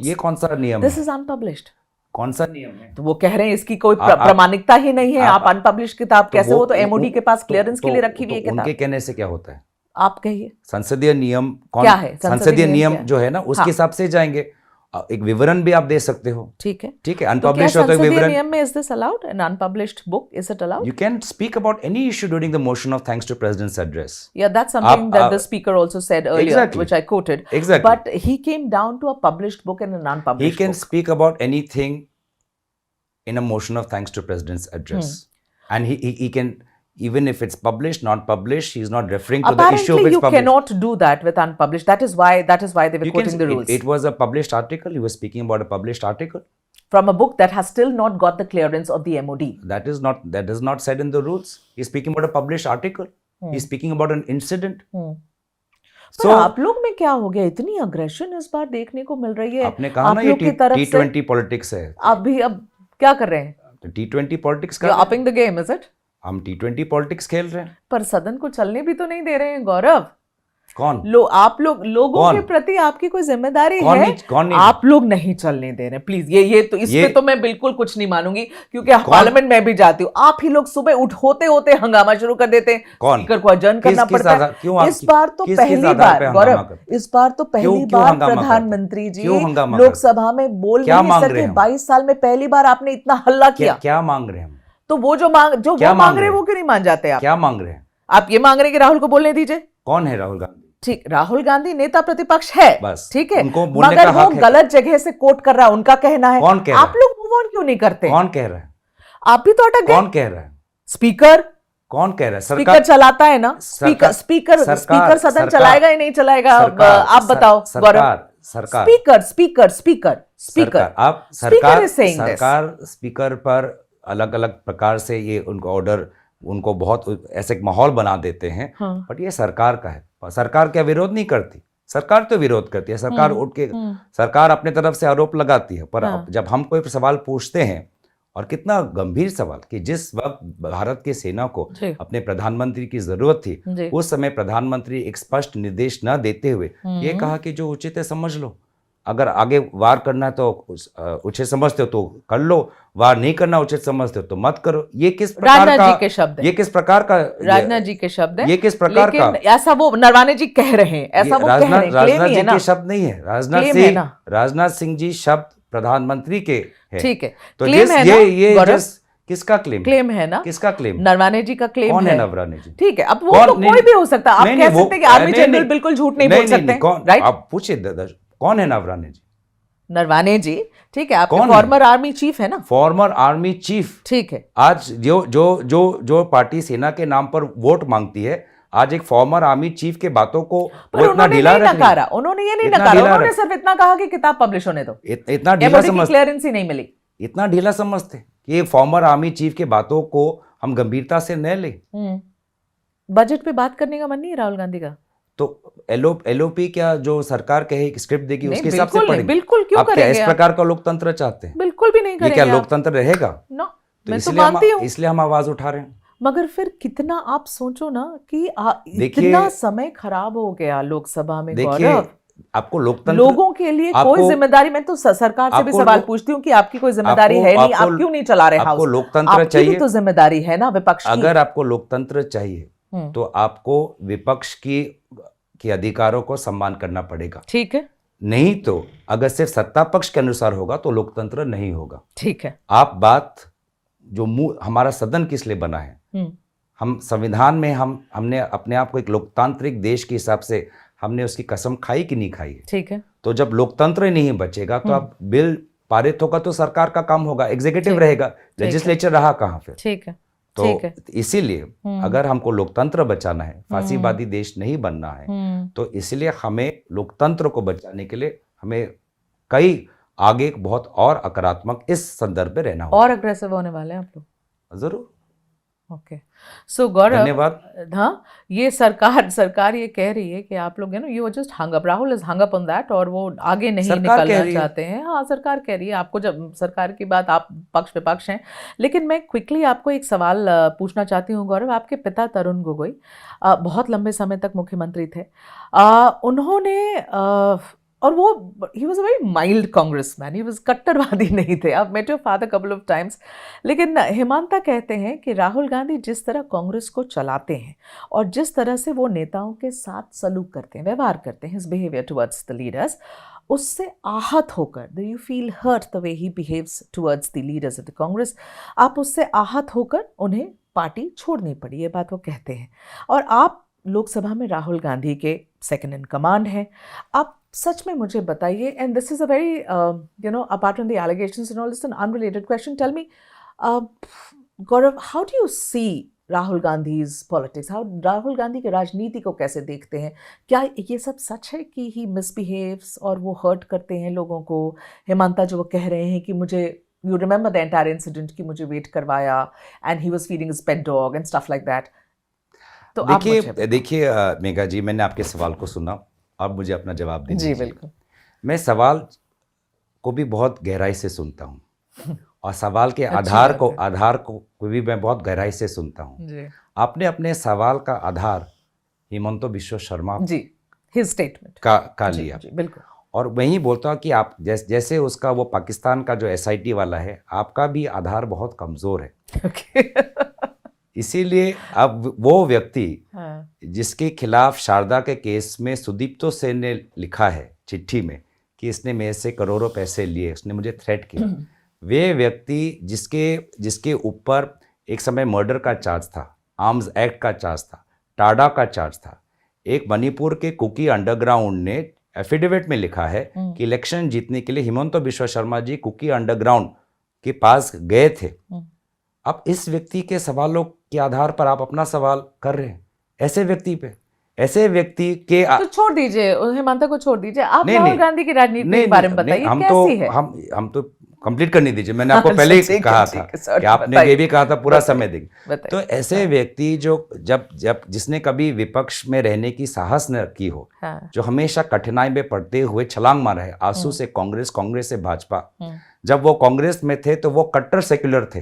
ये कौन सा नियम है? This is unpublished. कौन सा नियम है? तो वो कह रहे हैं इसकी कोई प्रामाणिकता ही नहीं है। आप अनपब्लिश्ड किताब कैसे? वो तो एमओडी के पास क्लियरेंस के लिए रखी हुई है किताब। उनके कहने से क्या होता है? आप कहिए संसदीय नियम क्या है? संसदीय नियम क्या? जो है ना, उसके हिसाब से जाएंगे। एक विवरण भी आप दे सकते हो। ठीक है, ठीक है। तो क्या अनपब्लिश्ड होता है संसदीय विवरण। नियम में is this allowed? An unpublished book, is it allowed? You can speak about any issue during the motion of thanks to President's address. Yeah, that's something that the speaker also said earlier, Exactly. which I quoted. Exactly. But he came down to a published book and an He unpublished can book. speak about anything in a motion of thanks to President's address. And he can, even if it's published, not published, he's not referring to the issue Apparently, of its you published. cannot do that with unpublished. That is why they were You quoting the rules It was a published article. He was speaking about a published article. from a book that has still not got the clearance of the MOD. That is not said in the rules. He's speaking about a published article. He's speaking about an incident. पर आप लोग में क्या हो गया? इतनी aggression इस बार देखने को मिल रही है। आपने कहा ना ये T20 पॉलिटिक्स है। अब क्या कर रहे हैं? T20 पॉलिटिक्स का। You're upping the game, is it? हम T20 पॉलिटिक्स खेल रहे हैं। पर सदन को चलने भी तो नहीं दे रहे हैं गौरव। कौन? आप लोगों के प्रति आपकी कोई जिम्मेदारी है? कौन नहीं? आप लोग नहीं चलने दे रहे। प्लीज ये तो इस पे तो मैं बिल्कुल कुछ नहीं मानूंगी, क्योंकि पार्लियामेंट में भी जाती हूँ। आप ही लोग सुबह होते होते हंगामा शुरू कर देते हैं। स्पीकर को अडजर्न करना पड़ता है। इस बार तो पहली बार गौरव, इस बार तो पहली बार प्रधानमंत्री जी लोकसभा में बोल नहीं सके। 22 साल में पहली बार आपने इतना हल्ला किया। क्या मांग रहे हैं? तो वो जो मांग रहे हैं वो क्यों नहीं मान जाते आप? क्या मांग रहे हैं? आप ये मांग रहे हैं कि राहुल को बोलने दीजिए। कौन है राहुल गांधी? ठीक, राहुल गांधी नेता प्रतिपक्ष है, बस ठीक है, उनको बोलने मगर का वो हक है। गलत जगह से कोट कर रहा है, उनका कहना है। कौन कह रहा है? आप लोग मूव ऑन क्यों नहीं करते? कौन कह रहा है? आप भी तो अटक गए। कौन कह रहा है? स्पीकर कौन कह रहा है? स्पीकर चलाता है ना, स्पीकर सदन चलाएगा ही नहीं चलाएगा? आप बताओ गौरव। सरकार स्पीकर पर अलग अलग प्रकार से ये उनको ऑर्डर, उनको बहुत ऐसे माहौल बना देते हैं। बट ये सरकार का है, सरकार क्या विरोध नहीं करती? सरकार तो विरोध करती है, सरकार उठ के सरकार अपने तरफ से आरोप लगाती है। पर जब हम कोई सवाल पूछते हैं, और कितना गंभीर सवाल कि जिस वक्त भारत की सेना को अपने प्रधानमंत्री की जरूरत थी, उस समय प्रधानमंत्री एक स्पष्ट निर्देश न देते हुए ये कहा कि जो उचित है समझ लो, अगर आगे वार करना है तो उचित समझते हो तो कर लो, वार नहीं करना उचित समझते हो तो मत करो। ये किस प्रकार राजनाथ का जी के शब्द है, ये किस प्रकार का राजनाथ जी के शब्द है, ये किस प्रकार का? ऐसा वो नरवाने जी कह रहे हैं, ऐसा वो कह रहे हैं, राजनाथ जी के शब्द नहीं है, राजनाथ सिंह जी शब्द प्रधानमंत्री के है। ठीक है, तो क्लेम है ना, ये किसका क्लेम है ना? किसका क्लेम? नरवाने जी का क्लेम कौन है नरवाने जी? ठीक है, अब वो तो कोई भी हो सकता है। आप कह सकते हैं कि आर्मी जनरल बिल्कुल झूठ नहीं बोल सकते, राइट? आप पूछिए कौन है नरवाने जी? नरवाने जी, ठीक है, आपके फॉर्मर आर्मी चीफ है ना? फॉर्मर आर्मी चीफ, ठीक है। आज जो पार्टी सेना के नाम पर वोट मांगती है, आज एक फॉर्मर आर्मी चीफ के बातों को वो इतना ढीला रख रही है। उन्होंने ये नहीं नकारा, उन्होंने सिर्फ इतना कहा कि किताब पब्लिश होने दो। इतना ढीला समझते, क्लियरेंस ही नहीं मिली, इतना ढीला समझते कि फॉर्मर आर्मी चीफ के बातों को हम गंभीरता से न ले। बजट पे बात करने का मन नहीं है राहुल गांधी का? तो एलओपी क्या जो सरकार कहे स्क्रिप्ट देगी उसके हिसाब से पढ़ेंगे? बिल्कुल, क्यों आप करेंगे? क्या इस प्रकार का लोकतंत्र चाहते हैं? बिल्कुल भी नहीं करेंगे। ये क्या लोकतंत्र रहेगा? नो, मैं तो मानती हूं, इसलिए हम आवाज उठा रहे हैं। मगर फिर कितना आप सोचो ना कि इतना समय खराब हो गया लोकसभा में। गौरव, आपको लोकतंत्र, लोगों के लिए कोई जिम्मेदारी, मैं तो सरकार से भी सवाल पूछती हूँ कि आपकी कोई जिम्मेदारी है नहीं, आप क्यों नहीं चला रहे हाउस? आपको लोकतंत्र चाहिए, आपकी भी तो जिम्मेदारी है ना विपक्ष की। अगर आपको लोकतंत्र चाहिए तो आपको विपक्ष की अधिकारों को सम्मान करना पड़ेगा, ठीक है? नहीं तो अगर सिर्फ सत्ता पक्ष के अनुसार होगा तो लोकतंत्र नहीं होगा, ठीक है? आप बात जो हमारा सदन किस लिए बना है, हम संविधान में हमने अपने आप को एक लोकतांत्रिक देश के हिसाब से हमने उसकी कसम खाई कि नहीं खाई, ठीक है? तो जब लोकतंत्र नहीं बचेगा तो अब बिल पारित होगा तो सरकार का काम होगा, एग्जीक्यूटिव रहेगा, लेजिस्लेचर रहा कहाँ फिर, ठीक है? तो इसीलिए अगर हमको लोकतंत्र बचाना है, फांसीवादी देश नहीं बनना है, तो इसलिए हमें लोकतंत्र को बचाने के लिए हमें कई आगे बहुत और सकारात्मक इस संदर्भ में रहना होगा। और अग्रेसिव होने वाले हैं आप लोग? जरूर। ओके, सो गौरव, धन्यवाद। हाँ, ये सरकार ये कह रही है कि आप लोग you just hung up, Rahul is hung up on that, और वो आगे नहीं निकलना चाहते हैं। हाँ, सरकार कह रही है, आपको जब सरकार की बात, आप पक्ष विपक्ष हैं। लेकिन मैं क्विकली आपको एक सवाल पूछना चाहती हूँ गौरव। आपके पिता तरुण गोगोई बहुत लंबे समय तक मुख्यमंत्री थे। उन्होंने और वो he was a very mild congressman, he was कट्टरवादी नहीं थे। आप met your father couple of times. लेकिन हेमांता कहते हैं कि राहुल गांधी जिस तरह कांग्रेस को चलाते हैं और जिस तरह से वो नेताओं के साथ सलूक करते हैं, व्यवहार करते हैं, his behaviour towards the leaders, उससे आहत होकर, do you feel hurt the way he behaves towards the leaders of the Congress? आप उससे आहत होकर उन्हें पार्टी छोड़नी पड़ी, ये बात वो कहते हैं। और आप लोकसभा में राहुल गांधी के सेकंड इन कमांड हैं। आप सच में मुझे बताइए, and this is a very apart from the allegations and all, this an unrelated question, tell me Gaurav, how do you see Rahul Gandhi's politics? Rahul Gandhi की राजनीति को कैसे देखते हैं? क्या ये सब सच है कि ही मिसबिहेव्स और वो हर्ट करते हैं लोगों को? हेमांता जो वो कह रहे हैं कि मुझे, you remember the entire incident कि मुझे वेट करवाया and he was feeding his pet dog and stuff like that. तो देखिए मेघा जी, मैंने आपके सवाल को सुना, अब मुझे अपना जवाब दीजिए। जी बिल्कुल। मैं सवाल को भी बहुत गहराई से सुनता हूँ और सवाल के आधार को भी मैं बहुत गहराई से सुनता हूँ। आपने अपने सवाल का आधार हिमंता बिश्व शर्मा जी, हिज स्टेटमेंट का लिया। जी, बिल्कुल। और वही बोलता हूँ कि आप जैसे उसका वो पाकिस्तान का जो SIT वाला है, आपका भी आधार बहुत कमज़ोर है। इसीलिए अब वो व्यक्ति जिसके खिलाफ शारदा के केस में सुदीप्तो सेन ने लिखा है चिट्ठी में कि इसने मेरे से करोड़ों पैसे लिए, उसने मुझे थ्रेट किया, वे व्यक्ति जिसके ऊपर एक समय मर्डर का चार्ज था, आर्म्स एक्ट का चार्ज था, टाडा का चार्ज था, एक मणिपुर के कुकी अंडरग्राउंड ने एफिडेविट में लिखा है कि इलेक्शन जीतने के लिए हिमंता बिश्व शर्मा जी कुकी अंडरग्राउंड के पास गए थे आप इस व्यक्ति के सवालों के आधार पर आप अपना सवाल कर रहे हैं, ऐसे व्यक्ति पे, ऐसे व्यक्ति के तो छोड़ दीजिए, हेमंता को छोड़ दीजिए, आप नहीं, राहुल नहीं, गांधी की राजनीति नहीं, के बारे में नहीं, बताइए, हम कैसी है? हम तो कंप्लीट करने दीजिए, मैंने आपको पहले ही कहा था कि आपने ये भी कहा था पूरा समय देंगे। तो ऐसे व्यक्ति जो जब जिसने कभी विपक्ष में रहने की साहस न की हो, जो हमेशा कठिनाई में पड़ते हुए छलांग मारा है, आंसू से कांग्रेस, कांग्रेस से भाजपा, जब वो कांग्रेस में थे तो वो कट्टर सेक्युलर थे,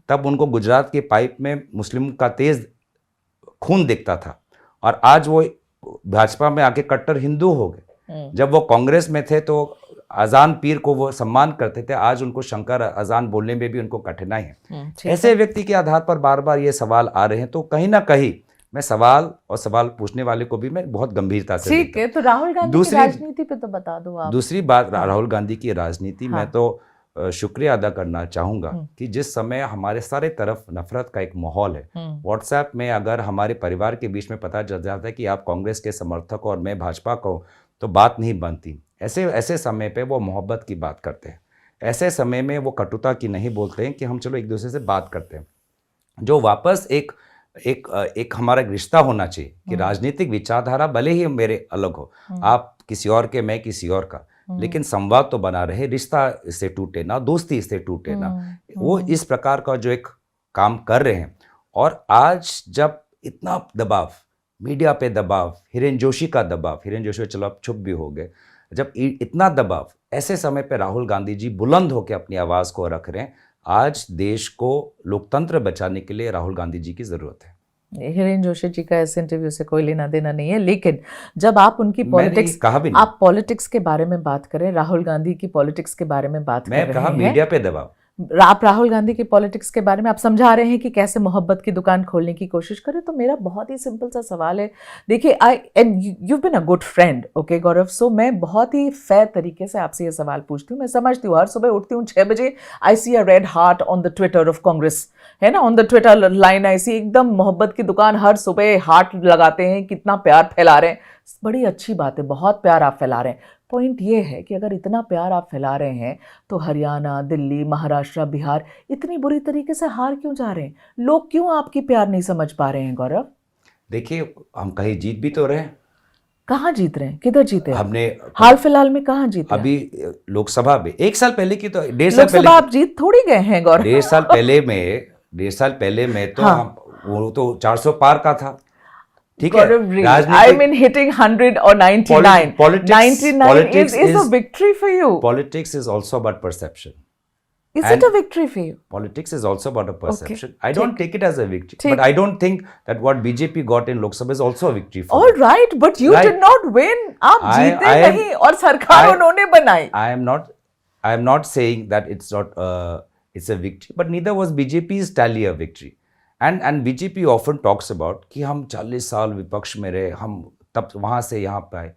तब उनको गुजरात की पाइप में मुस्लिम का तेज खून दिखता था, और आज वो भाजपा में आके कट्टर हिंदू हो गए। जब वो कांग्रेस में थे तो अजान पीर को वो सम्मान करते थे, आज उनको शंकर अजान बोलने में भी उनको कठिनाई है। ऐसे व्यक्ति के आधार पर बार बार ये सवाल आ रहे हैं, तो कहीं ना कहीं मैं सवाल और सवाल पूछने वाले को भी मैं बहुत गंभीरता से ठीक है। तो राहुल गांधी की राजनीति पे तो बता दो आप। दूसरी बात, राहुल गांधी की राजनीति में तो शुक्रिया अदा करना चाहूँगा कि जिस समय हमारे सारे तरफ नफरत का एक माहौल है, व्हाट्सएप में अगर हमारे परिवार के बीच में पता चल जाता है कि आप कांग्रेस के समर्थक हो और मैं भाजपा का हूँ, तो बात नहीं बनती। ऐसे समय पे वो मोहब्बत की बात करते हैं, ऐसे समय में वो कटुता की नहीं बोलते हैं कि हम चलो एक दूसरे से बात करते हैं, जो वापस एक हमारा रिश्ता होना चाहिए कि राजनीतिक विचारधारा भले ही मेरे अलग हो, आप किसी और के, मैं किसी और का, लेकिन संवाद तो बना रहे, रिश्ता इससे टूटे ना, दोस्ती इससे टूटे ना। वो इस प्रकार का जो एक काम कर रहे हैं। और आज जब इतना दबाव, मीडिया पे दबाव, हिरेन जोशी का दबाव, हिरेन जोशी चलो अब चुप भी हो गए, जब इतना दबाव, ऐसे समय पे राहुल गांधी जी बुलंद होकर अपनी आवाज को रख रहे हैं। आज देश को लोकतंत्र बचाने के लिए राहुल गांधी जी की जरूरत है। हिरेन जोशी जी का इस इंटरव्यू से कोई लेना देना नहीं है, लेकिन जब आप उनकी पॉलिटिक्स, आप पॉलिटिक्स के बारे में बात करें, राहुल गांधी की पॉलिटिक्स के बारे में बात कर रहे हैं, मीडिया पे दबाव, आप राहुल गांधी की पॉलिटिक्स के बारे में आप समझा रहे हैं कि कैसे मोहब्बत की दुकान खोलने की कोशिश करें। तो मेरा बहुत ही सिंपल सा सवाल है, देखिए you been a good friend, okay Gaurav, so मैं बहुत ही फेयर तरीके से आपसे ये सवाल पूछती हूँ। मैं समझती हूँ, हर सुबह उठती हूँ 6 बजे, I see a red heart on the Twitter of Congress, है ना, on the Twitter line I see एकदम मोहब्बत की दुकान, हर सुबह हार्ट लगाते हैं, कितना प्यार फैला रहे हैं, बड़ी अच्छी बात है, बहुत प्यार आप फैला रहे हैं। पॉइंट ये है कि अगर इतना प्यार आप फैला रहे हैं तो हरियाणा, दिल्ली, महाराष्ट्र, बिहार इतनी बुरी तरीके से हार क्यों जा रहे हैं? लोग क्यों आपकी प्यार नहीं समझ पा रहे हैं गौरव? देखिए, हम कहीं जीत भी तो रहे हैं। कहाँ जीत रहे हैं? किधर जीते? हमने हाल फिलहाल में कहाँ जीते? अभी लोकसभा में 1 साल पहले की, तो 1.5 साल पहले लोकसभा आप जीत थोड़ी गए हैं गौरव। 1.5 साल पहले में तो हम, वो तो 400 पार का था। ठीक है, I mean hitting 100 or 99. 99 is a victory for you. Politics is also about perception. Is it a victory for you? Politics is also about a perception. I don't take it as a victory, but I don't think that what BJP got in Lok Sabha is also a victory for All right, but you did not win. आप जीते नहीं और सरकार उन्होंने बनाई. I am not saying that it's a victory, but neither was BJP's tally a victory. And BJP often talks about कि हम 40 साल विपक्ष में रहे, हम तब वहां से यहाँ पे आए,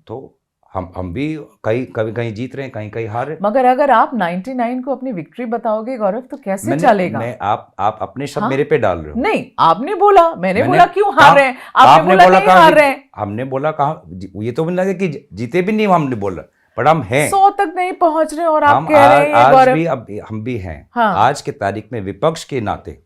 तो हम भी कहीं जीत रहे हैं, कहीं हार रहे हैं। मगर अगर आप 99 को अपनी विक्ट्री बताओगे गौरव, तो कैसे चलेगा? आप अपने शब्द मेरे पे डाल रहे हो। नहीं, आपने बोला, मैंने बोला क्यों हार रहे हैं, आपने बोला नहीं हार रहे हैं। हमने बोला कहाँ, ये तो लगे कि जीते भी नहीं, हमने बोला, पर हम हैं 100 तक नहीं पहुंच रहे, और आप कह रहे हैं आज हम भी हैं। आज के तारीख में विपक्ष के नाते,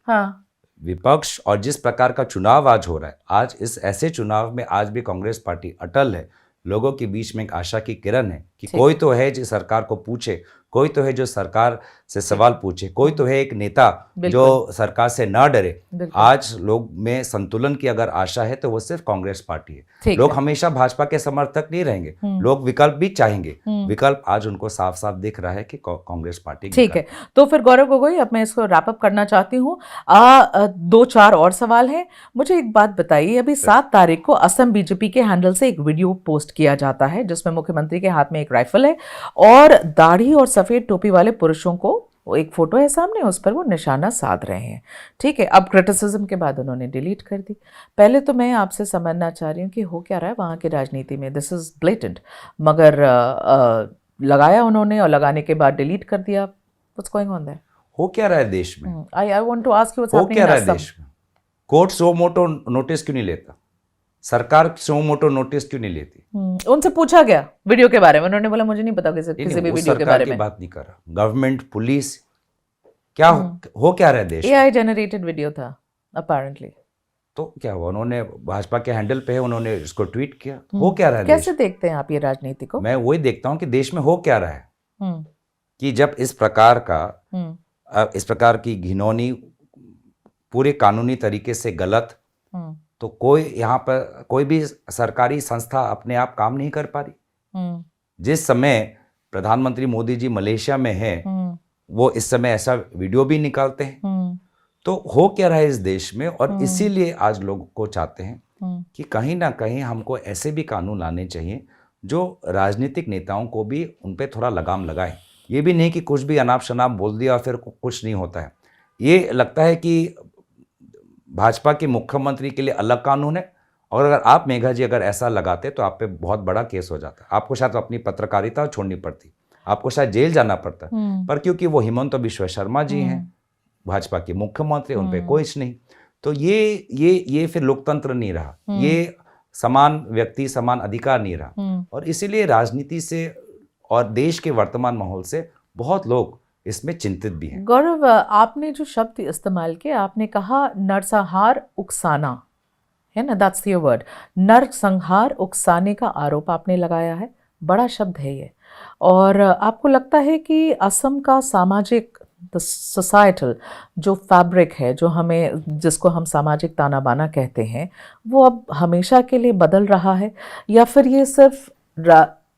विपक्ष और जिस प्रकार का चुनाव आज हो रहा है, आज इस ऐसे चुनाव में आज भी कांग्रेस पार्टी अटल है। लोगों के बीच में एक आशा की किरण है कि कोई तो है जो सरकार को पूछे, कोई तो है जो सरकार से सवाल पूछे, कोई तो है एक नेता जो सरकार से ना डरे। आज लोग में संतुलन की अगर आशा है तो वो सिर्फ कांग्रेस पार्टी है। लोग हमेशा भाजपा के समर्थक नहीं रहेंगे, लोग विकल्प भी चाहेंगे। विकल्प आज उनको साफ साफ दिख रहा है कि कांग्रेस पार्टी। ठीक है, तो फिर गौरव गोगोई, अब मैं इसको रैप अप करना चाहती हूँ। 2-4 और सवाल हैं। मुझे एक बात बताइए, अभी 7 तारीख को असम बीजेपी के हैंडल से एक वीडियो पोस्ट किया जाता है जिसमें मुख्यमंत्री के हाथ में एक राइफल है और दाढ़ी और सफेद टोपी वाले पुरुषों को एक फोटो है सामने, उस पर वो निशाना साध रहे हैं। ठीक है, अब क्रिटिसिज्म के बाद उन्होंने डिलीट कर दी। पहले तो मैं आपसे समझना चाह रही हूँ कि हो क्या रहा है वहाँ की राजनीति में। दिस इज ब्लेटेंट, मगर लगाया उन्होंने और लगाने के बाद डिलीट कर दिया। What's going on there? हो क्या रहा है देश में? I want to ask you what's happening हो क्या रहा है देश में? कोर्ट सो मोटो नोटिस क्यों नहीं लेता? सरकार सो मोटो नोटिस क्यों नहीं लेती? उनसे पूछा गया वीडियो के बारे में, उन्होंने बोला मुझे नहीं पता किसी भी वीडियो के बारे में। बात नहीं कर रहा, गवर्नमेंट, पुलिस, क्या हो क्या रहा है देश में? AI जनरेटेड वीडियो था अपेरेंटली। तो क्या हुआ, उन्होंने भाजपा के हैंडल पे है, उन्होंने इसको ट्वीट किया, तो हो क्या रहा है कैसे देश? देखते हैं आप ये राजनीति को? मैं वही देखता हूँ कि देश में हो क्या रहा है, हम्म कि जब इस प्रकार का हम्म इस प्रकार की घिनौनी पूरे कानूनी तरीके से गलत, हम्म तो कोई यहाँ पर कोई भी सरकारी संस्था अपने आप काम नहीं कर पा रही। हम्म जिस समय प्रधानमंत्री मोदी जी मलेशिया में हैं, हम्म वो इस समय ऐसा वीडियो भी निकालते हैं। हम्म तो हो क्या रहा है इस देश में, और इसीलिए आज लोग को चाहते हैं कि कहीं ना कहीं हमको ऐसे भी कानून लाने चाहिए जो राजनीतिक नेताओं को भी उन पे थोड़ा लगाम लगाए। ये भी नहीं कि कुछ भी अनाप शनाप बोल दिया और फिर कुछ नहीं होता है। ये लगता है कि भाजपा के मुख्यमंत्री के लिए अलग कानून है, और अगर आप मेघा जी अगर ऐसा लगाते तो आप पे बहुत बड़ा केस हो जाता। आपको शायद अपनी पत्रकारिता छोड़नी पड़ती, आपको शायद जेल जाना पड़ता, पर क्योंकि वो हिमंत बिश्व शर्मा जी हैं भाजपा के मुख्यमंत्री, उन पे कुछ नहीं। तो ये फिर लोकतंत्र नहीं रहा, ये समान व्यक्ति समान अधिकार नहीं रहा। और इसीलिए राजनीति से और देश के वर्तमान माहौल से बहुत लोग इसमें चिंतित भी हैं। गौरव, आपने जो शब्द इस्तेमाल किया, आपने कहा नरसंहार उकसाना, है ना, दैट्स द वर्ड, नरसंहार उकसाने का आरोप आपने लगाया है। बड़ा शब्द है ये। और आपको लगता है कि असम का सामाजिक, सोसाइटल जो फैब्रिक है, जो हमें, जिसको हम सामाजिक ताना बाना कहते हैं, वो अब हमेशा के लिए बदल रहा है, या फिर ये सिर्फ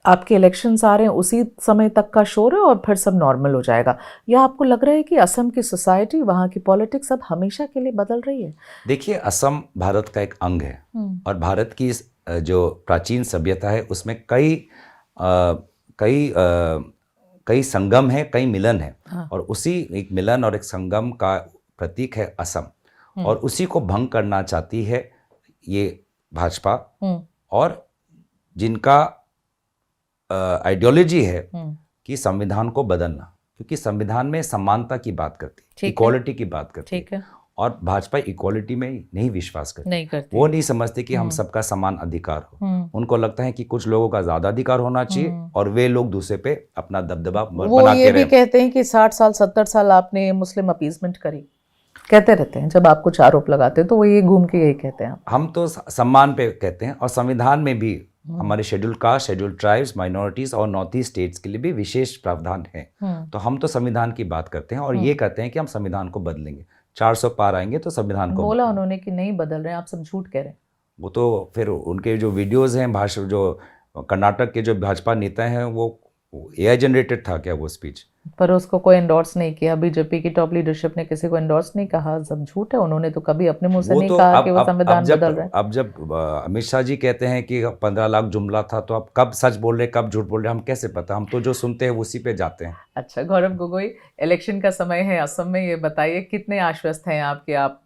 आपके इलेक्शंस आ रहे हैं उसी समय तक का शोर है और फिर सब नॉर्मल हो जाएगा? या आपको लग रहा है कि असम की सोसाइटी, वहाँ की पॉलिटिक्स अब हमेशा के लिए बदल रही है? देखिए, असम भारत का एक अंग है, और भारत की जो प्राचीन सभ्यता है उसमें कई संगम है, कई मिलन है। हाँ। और उसी एक मिलन और एक संगम का प्रतीक है असम, और उसी को भंग करना चाहती है ये भाजपा, और जिनका आइडियोलॉजी है कि संविधान को बदलना, क्योंकि संविधान में समानता की बात करती है, इक्वालिटी की बात करती ठीक है। और भाजपा इक्वालिटी में नहीं विश्वास करती, नहीं करती। वो नहीं समझते कि हम सबका समान अधिकार हो। उनको लगता है कि कुछ लोगों का ज्यादा अधिकार होना चाहिए और वे लोग दूसरे पे अपना दबदबा बना के रहे। वो ये भी कहते हैं कि 60 साल 70 साल आपने मुस्लिम अपीसमेंट करी, कहते रहते हैं जब आप कुछ आरोप लगाते हैं, तो वो ये घूम के यही कहते हैं। हम तो सम्मान पे कहते हैं, और संविधान में भी हमारे schedule caste, schedule tribes, minorities और नॉर्थ ईस्ट स्टेट्स के लिए भी विशेष प्रावधान है। तो हम तो संविधान की बात करते हैं और ये कहते हैं कि हम संविधान को बदलेंगे, 400 पार आएंगे तो संविधान को बोला उन्होंने कि नहीं बदल रहे हैं, आप सब झूठ कह रहे हैं। वो तो फिर उनके जो वीडियोस हैं, भाषण, जो कर्नाटक के जो भाजपा नेता हैं, वो AI जनरेटेड था क्या वो स्पीच? पर उसको कोई एंडोर्स नहीं किया, बीजेपी की टॉप लीडरशिप ने किसी को एंडोर्स नहीं कहा, सब झूठ है। उन्होंने तो कभी अपने मुंह से नहीं कहा कि वो संविधान बदल रहे हैं। अब जब अमित शाह जी कहते हैं कि 15 लाख जुमला था, तो अब कब सच बोल रहे कब झूठ बोल रहे हम कैसे पता? हम तो जो सुनते हैं उसी पे जाते हैं। अच्छा गौरव गोगोई, इलेक्शन का समय है असम में, ये बताइए कितने आश्वस्त हैं आप कि आप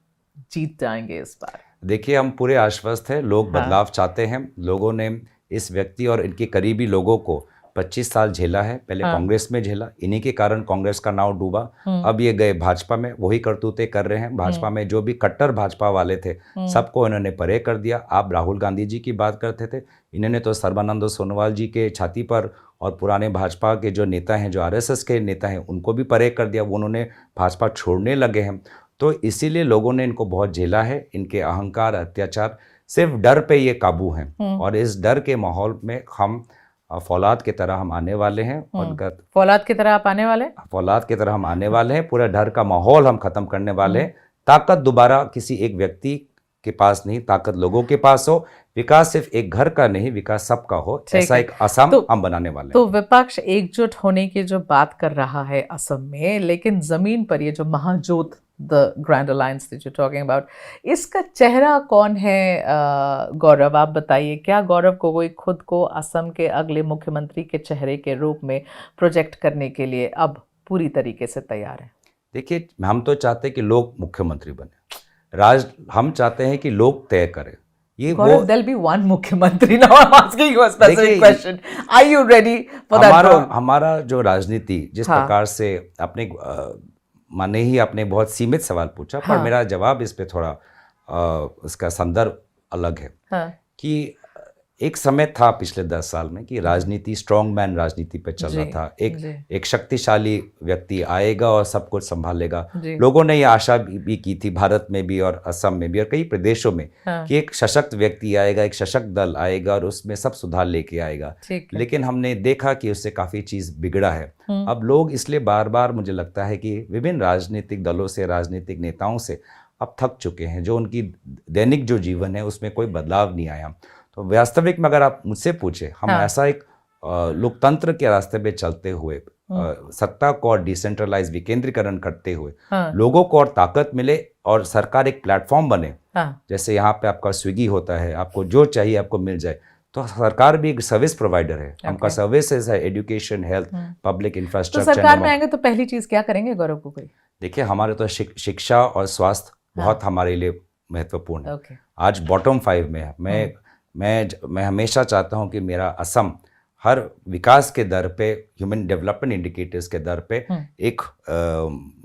जीत जाएंगे इस बार? देखिए, हम पूरे आश्वस्त हैं, लोग बदलाव चाहते हैं। लोगों ने इस व्यक्ति और इनके करीबी लोगों को 25 साल झेला है, पहले कांग्रेस में झेला, इन्हीं के कारण कांग्रेस का नाव डूबा। अब ये गए भाजपा में, वही करतूतें कर रहे हैं। भाजपा में जो भी कट्टर भाजपा वाले थे सबको इन्होंने परे कर दिया। आप राहुल गांधी जी की बात करते थे, इन्होंने तो सर्बानंद सोनोवाल जी के छाती पर, और पुराने भाजपा के जो नेता हैं, जो RSS के नेता हैं, उनको भी परे कर दिया। वो उन्होंने भाजपा छोड़ने लगे हैं। तो इसीलिए लोगों ने इनको बहुत झेला है। इनके अहंकार, अत्याचार, सिर्फ डर पे ये काबू हैं, और इस डर के माहौल में हम फौलाद की तरह हम आने वाले हैं। उनका फौलाद की तरह आप आने वाले हैं? फौलाद की तरह हम आने वाले हैं। पूरा डर का माहौल हम खत्म करने वाले हैं। ताकत दोबारा किसी एक व्यक्ति के पास नहीं, ताकत लोगों के पास हो। विकास सिर्फ एक घर का नहीं, विकास सबका हो, ऐसा एक असम हम बनाने वाले हैं। तो विपक्ष एकजुट होने की जो बात कर रहा है असम में, लेकिन जमीन पर ये जो Mahajot, the grand alliance that you talking about, इसका चेहरा कौन है? गौरव, आप बताइए, क्या गौरव गोगोई खुद को असम के अगले मुख्यमंत्री के चेहरे के रूप में प्रोजेक्ट करने के लिए अब पूरी तरीके से तैयार है? देखिए, हम तो चाहते हैं कि लोग मुख्यमंत्री बने, हम चाहते हैं कि लोग तय करें। ये वो there'll be one मुख्यमंत्री। Now I'm asking you a specific question. Are you ready for that role? हमारा जो राजनीति जिस प्रकार से अपने माने ही आपने बहुत सीमित सवाल पूछा, पर मेरा जवाब इस पे थोड़ा इसका संदर्भ अलग है। कि एक समय था पिछले 10 साल में कि राजनीति स्ट्रॉन्ग मैन राजनीति पे चल रहा जी, था। जी। एक शक्तिशाली व्यक्ति आएगा और सब कुछ संभालेगा। जी। लोगों ने ये आशा भी की थी भारत में भी और असम में भी और कई प्रदेशों में हाँ। कि एक सशक्त व्यक्ति आएगा, एक सशक्त दल आएगा और उसमें सब सुधार लेके आएगा। ठीक है। लेकिन हमने देखा कि उससे काफ़ी चीज़ बिगड़ा है। अब लोग इसलिए बार बार मुझे लगता है कि विभिन्न राजनीतिक दलों से, राजनीतिक नेताओं से अब थक चुके हैं। जो उनकी दैनिक जो जीवन है उसमें कोई बदलाव नहीं आया। तो वास्तविक में अगर आप मुझसे पूछे, हम हाँ। ऐसा एक लोकतंत्र के रास्ते पे चलते हुए सत्ता को और डिसेंट्रलाइज विकेंद्रीकरण करते हुए हाँ। लोगों को और ताकत मिले और सरकार एक प्लेटफॉर्म बने। हाँ। जैसे यहाँ पे आपका स्विगी होता है, आपको जो चाहिए आपको मिल जाए। तो सरकार भी एक सर्विस प्रोवाइडर है। हमका सर्विसेज है, एजुकेशन, हेल्थ, पब्लिक तो इंफ्रास्ट्रक्चर। सरकार में आएंगे तो पहली चीज क्या करेंगे गौरव गोगोई? देखिए, हमारे तो शिक्षा और स्वास्थ्य बहुत हमारे लिए महत्वपूर्ण है। ओके। आज बॉटम 5 में है। मैं हमेशा चाहता हूं कि मेरा असम हर विकास के दर पे, ह्यूमन डेवलपमेंट इंडिकेटर्स के दर पे एक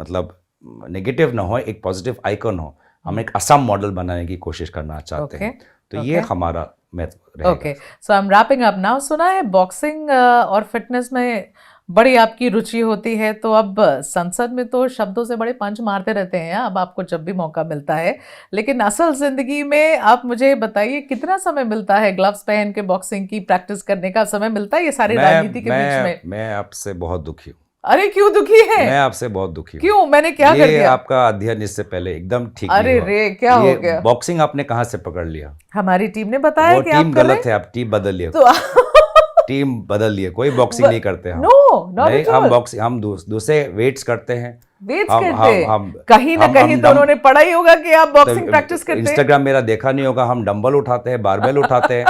मतलब नेगेटिव ना हो, एक पॉजिटिव आइकन हो। हम एक असम मॉडल बनाने की कोशिश करना चाहते हैं। तो ये हमारा महत्व रहेगा। Okay, so I am wrapping up now. सुना है बॉक्सिंग और फिटनेस में बड़ी आपकी रुचि होती है, तो अब संसद में तो शब्दों से बड़े पंच मारते रहते हैं अब आपको जब भी मौका मिलता है, लेकिन असल जिंदगी में आप मुझे बताइए कितना समय मिलता है ग्लव्स पहन के बॉक्सिंग की प्रैक्टिस करने का समय मिलता है ये सारी राजनीति के बीच में? मैं आपसे बहुत दुखी हूँ। अरे क्यों दुखी है? मैं आपसे बहुत दुखी हूँ। क्यों? मैंने क्या कर दिया? आपका अध्ययन इससे पहले एकदम ठीक नहीं अरे हुआ। रे, क्या हो गया? बॉक्सिंग आपने कहाँ से पकड़ लिया? हमारी टीम ने बताया वो कि टीम आप कर गलत है, आप टीम बदल लिए। तो टीम बदल लिए, कोई बॉक्सिंग नहीं करते हम। नो, नॉट नहीं, एट हम ऑल। बॉक्सिंग, हम दूसरे वेट्स करते हैं। वेट्स हम- करते हम- हम- कहीं ना हम- कहीं हम तो डम- उन्होंने पढ़ा ही होगा कि आप बॉक्सिंग प्रैक्टिस करते हैं। इंस्टाग्राम मेरा देखा नहीं होगा। हम डंबल उठाते हैं, बारबेल उठाते हैं,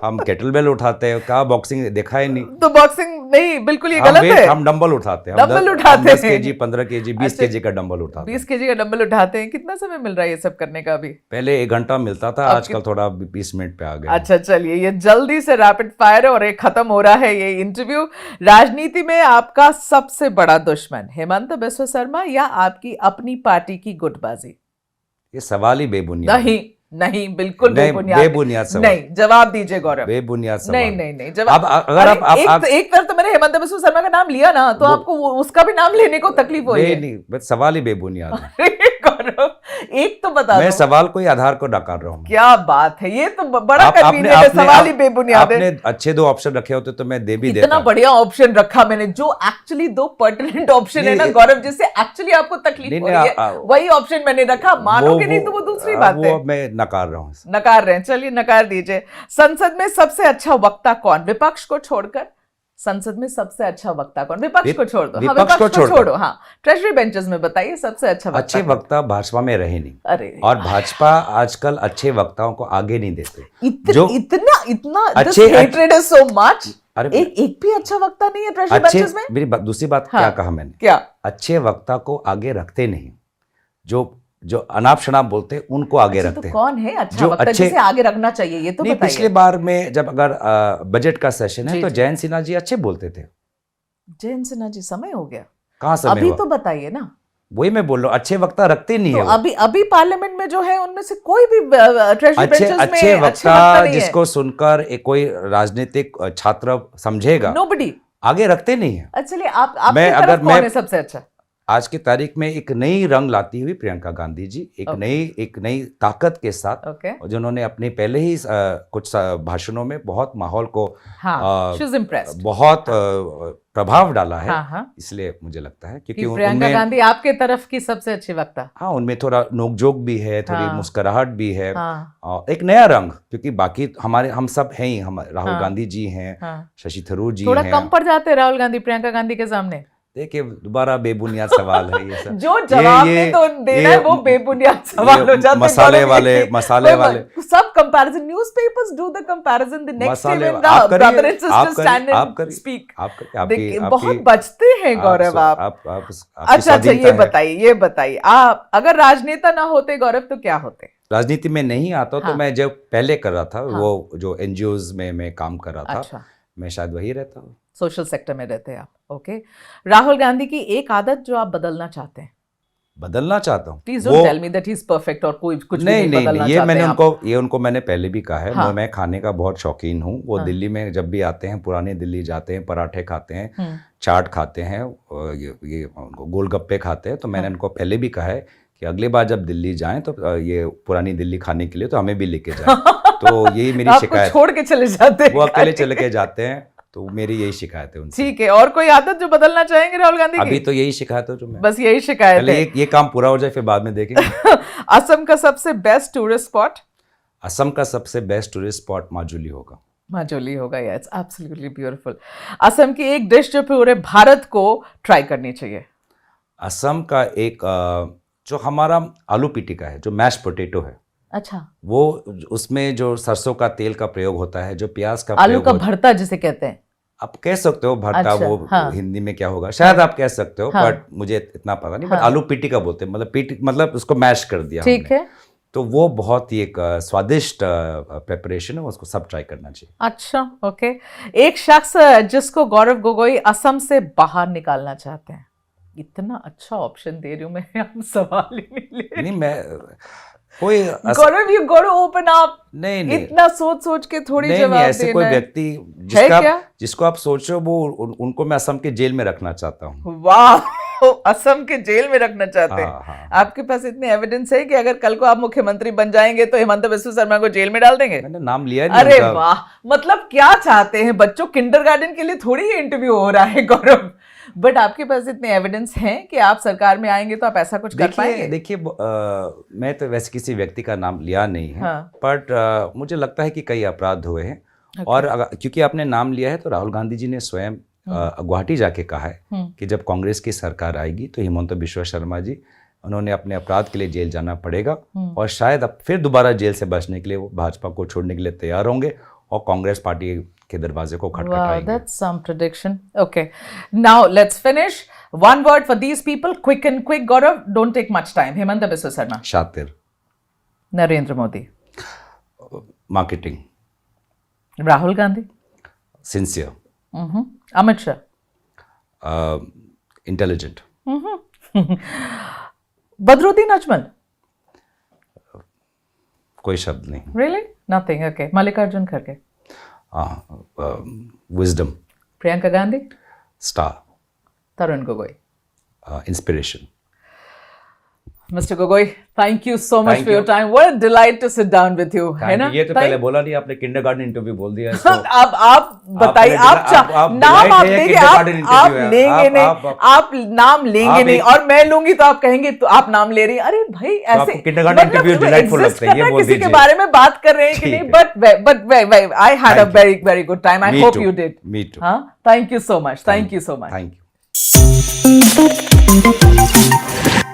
हम केटलबेल उठाते हैं। कहा बॉक्सिंग देखा ही नहीं। तो बॉक्सिंग नहीं, बिल्कुल ये गलत है। हम डंबल उठाते हैं। डंबल उठाते 10 हैं। केजी, 15 केजी, 20 अच्छा, केजी का डंबल उठाते हैं। 20 केजी का डंबल उठाते हैं। कितना समय मिल रहा है ये सब करने का अभी? पहले 1 घंटा मिलता था, आजकल थोड़ा 20 मिनट पे आ गया। अच्छा, चलिए, ये जल्दी से रैपिड फायर है और ये खत्म हो रहा है ये इंटरव्यू। राजनीति में आपका सबसे बड़ा दुश्मन हिमंत बिस्वा शर्मा या आपकी अपनी पार्टी की गुटबाजी? ये सवाल ही बेबुनियाद। नहीं, बिल्कुल नहीं, बेबुनियाद बेबुनियाद सवाल। नहीं, जवाब दीजिए गौरव। बेबुनियाद सवाल। नहीं, जवाब। अगर अरे, आप एक तरफ तो मैंने हेमंत बिस्वा शर्मा का नाम लिया ना, तो आपको उसका भी नाम लेने को तकलीफ हो रही है? नहीं, बस सवाल ही बेबुनियाद है। अरे गौरव, एक तो बता मैं दो। सवाल को ही आधार को नकार रहा हूँ। क्या बात है, ये तो बड़ा कन्वीनियंट है, सवाल ही बेबुनियाद है। आपने अच्छे 2 ऑप्शन रखे होते तो मैं दे भी देता। इतना बढ़िया ऑप्शन रखा मैंने, जो एक्चुअली 2 पर्टिनेंट ऑप्शन है ना गौरव, जिससे एक्चुअली आपको तकलीफ हो रही है, वही ऑप्शन मैंने रखा। मानोगे नहीं तो वो दूसरी बात है। वो मैं नकार रहा हूँ। नकार रहे हैं, चलिए नकार दीजिए। संसद में सबसे अच्छा वक्ता कौन, विपक्ष को छोड़कर? संसद में सबसे अच्छा वक्ता कौन? विपक्ष को छोड़ दो। विपक्ष को छोड़ो। हाँ, ट्रेजरी बेंचेस में बताइए सबसे अच्छा वक्ता अच्छे कौन? वक्ता भाजपा में रहे नहीं। अरे और भाजपा आजकल अच्छे वक्ताओं को आगे नहीं देते। इतना अच्छे- हेट्रेड इज सो मच। अरे एक भी अच्छा वक्ता नहीं है ट्रेजरी अच्छे, बेंचेस में? मेरी दूसरी बात हाँ, क्या कहा मैंने? क्या? अच्छे वक्ता को आगे रखते नहीं। जो अनाप शनाप बोलते हैं उनको आगे अच्छा, रखते तो हैं। कौन है अच्छा जो वक्ता अच्छे- जिसे आगे रखना चाहिए, ये तो नहीं, बताइए। पिछले बार में जब अगर बजट का सेशन है जी, तो जी। जयंत सिन्हा जी अच्छे बोलते थे। जयंत सिन्हा जी, समय हो गया। कहाँ समय अभी हुआ? तो बताइए ना। वही मैं बोल रहा हूँ, अच्छे वक्ता रखते नहीं तो है वो। अभी पार्लियामेंट में जो है उनमें से कोई भी ट्रेजरी बेंचेस में अच्छे वक्ता नहीं है। जिसको सुनकर कोई राजनीतिक छात्र समझेगा, नोबडी आगे रखते नहीं है। अच्छा, चलिए आपकी मैं तरफ अगर कौन मैं- है सबसे अच्छा? आज की तारीख में एक नई रंग लाती हुई प्रियंका गांधी जी, एक नई ताकत के साथ, ओके, जिन्होंने अपने पहले ही कुछ भाषणों में बहुत माहौल को हाँ, शी इज इम्प्रेस्ड, बहुत प्रभाव डाला है। हाँ, इसलिए मुझे लगता है कि क्योंकि प्रियंका उनमें, गांधी आपके तरफ की सबसे अच्छी वक्ता। हाँ, उनमें थोड़ा नोकझोंक भी है, थोड़ी हाँ, मुस्कुराहट भी है, हाँ, एक नया रंग। क्योंकि बाकी हम सब हैं ही, हम राहुल हाँ, गांधी जी हैं, हाँ, शशि थरूर जी थोड़ा हैं। कम पड़ जाते हैं राहुल गांधी प्रियंका गांधी के सामने। देखिए, दोबारा बेबुनियाद सवाल है ये सब। जो जवाब में तो देना है वो बेबुनियाद सवाल हो जाते हैं। मसाले वाले सब comparison, newspapers do the comparison the next day when आप the brother and sister stand आप एंड करिए, स्पीक। आप करिए, बहुत बचते हैं गौरव आप। अच्छा, अच्छा, ये बताइए आप अगर राजनेता ना होते गौरव तो क्या होते? राजनीति में नहीं आता तो मैं जब पहले कर रहा था, हाँ, वो जो एनजीओज में मैं काम कर रहा था, अच्छा, मैं शायद वही रहता हूँ। सोशल सेक्टर में रहते हैं आप। ओके, राहुल गांधी की एक आदत जो आप बदलना चाहते हैं? बदलना चाहता हूँ please don't tell me that he is perfect और कोई कुछ भी नहीं नहीं बदलना ये चाहते मैंने हैं आप। उनको मैंने पहले भी कहा है। हाँ। मैं खाने का बहुत शौकीन हूँ। वो हाँ। दिल्ली में जब भी आते हैं, पुरानी दिल्ली जाते हैं, पराठे खाते हैं, चाट खाते हैं, ये गोलगप्पे खाते हैं। तो मैंने उनको पहले भी कहा है कि अगली बार जब दिल्ली जाएं तो ये पुरानी दिल्ली खाने के लिए तो हमें भी लेके जाएं। तो यही मेरी आपको शिकायत। छोड़ के चले जाते हैं वो अकेले चले के जाते हैं, तो मेरी यही शिकायत है उनसे। ठीक है, और कोई आदत जो बदलना चाहेंगे राहुल गांधी अभी की? तो यही शिकायत है जो मैं, बस यही शिकायत पहले है। ये काम पूरा हो जाए फिर बाद में देखेंगे। असम का सबसे बेस्ट टूरिस्ट स्पॉट? असम का सबसे बेस्ट टूरिस्ट स्पॉट माजुली होगा। माजुली होगा, या इट्स एब्सोल्युटली ब्यूटीफुल। असम की एक डिश जो पूरे भारत को ट्राई करनी चाहिए? असम का एक जो हमारा आलू पिटिका है, जो मैश पोटैटो है, अच्छा, वो उसमें जो सरसों का तेल का प्रयोग होता है, जो प्याज का आलू प्रयोग का होता है, भरता जिसे कहते हैं। आप कह सकते हो भरता। अच्छा, वो हाँ। हिंदी में क्या होगा शायद आप कह सकते हो, हाँ। बट मुझे इतना पता नहीं। बट हाँ। आलू पिटिका बोलते हैं, मतलब उसको मैश कर दिया ठीक हमने। है, तो वो बहुत ही एक स्वादिष्ट प्रिपरेशन है, उसको सब ट्राई करना चाहिए। अच्छा, ओके। एक शख्स जिसको गौरव गोगोई असम से बाहर निकालना चाहते हैं। इतना अच्छा ऑप्शन दे रही हूँ मैं, हम सवाल ही नहीं ले रहे। नहीं मैं कोई Gaurav, you got to open up. नहीं इतना सोच सोच के थोड़ी नहीं जवाब ऐसे कोई देना है। व्यक्ति क्या? जिसको आप सोच रहे हो वो उनको मैं असम के जेल में रखना चाहता हूँ। वाह, असम के जेल में रखना चाहते हैं। हाँ, हाँ। आपके पास इतने एविडेंस है कि अगर कल को आप मुख्यमंत्री बन जाएंगे तो हेमंत बिस्वा शर्मा को जेल में डाल देंगे? मैंने नाम लिया नहीं अरे उनका। वाह, मतलब क्या चाहते हैं बच्चों? किंडरगार्टन के लिए थोड़ी ये इंटरव्यू हो रहा है गौरव। बट आपके पास इतने एविडेंस हैं कि आप सरकार में आएंगे तो आप ऐसा कुछ कर पाएंगे? देखिए मैं तो वैसे किसी व्यक्ति का नाम लिया नहीं है, हाँ। बट मुझे लगता है कि कई अपराध हुए हैं। और क्योंकि आपने नाम लिया है तो राहुल गांधी जी ने स्वयं गुवाहाटी जाके कहा है कि जब कांग्रेस की सरकार आएगी तो हेमंत बिस्वा शर्मा जी, उन्होंने अपने अपराध के लिए जेल जाना पड़ेगा और शायद अब फिर दोबारा जेल से बचने के लिए वो भाजपा को छोड़ने के लिए तैयार होंगे और कांग्रेस पार्टी के दरवाजे को Wow, खटखटाएंगे। that's some prediction. Okay. Now let's finish. One word for these people, quick and quick. Gaurav, don't take much time. Hemanta Biswa Sarma. शातिर। Narendra Modi. Marketing. Rahul Gandhi. Sincere. Amit Shah. Intelligent. Badruddin Ajmal. कोई शब्द नहीं। Really? Nothing. Okay. Mallikarjun Kharge. Wisdom. Priyanka Gandhi. Star. Tarun Gogoi. Inspiration. Mr. Gogoi, thank you so much Thank for your you. time. What a delight to sit down with you. है ना? ये तो Thank- पहले बोला नहीं आपने, kindergarten interview बोल दिया इसको। आप बताइए, आप नाम आप लेंगे, आप लेंगे नहीं, आप नाम लेंगे नहीं और मैं लूंगी तो आप कहेंगे तो आप नाम ले रही हैं। अरे भाई ऐसे आपको kindergarten interview delightful लगता है, ये बोल किसी के दीजिए। बारे में बात कर रहे हैं कि नहीं, but I had a very good time. I Me hope too. you did. Me too. हाँ, thank you so much. Thank you so much. Thank you.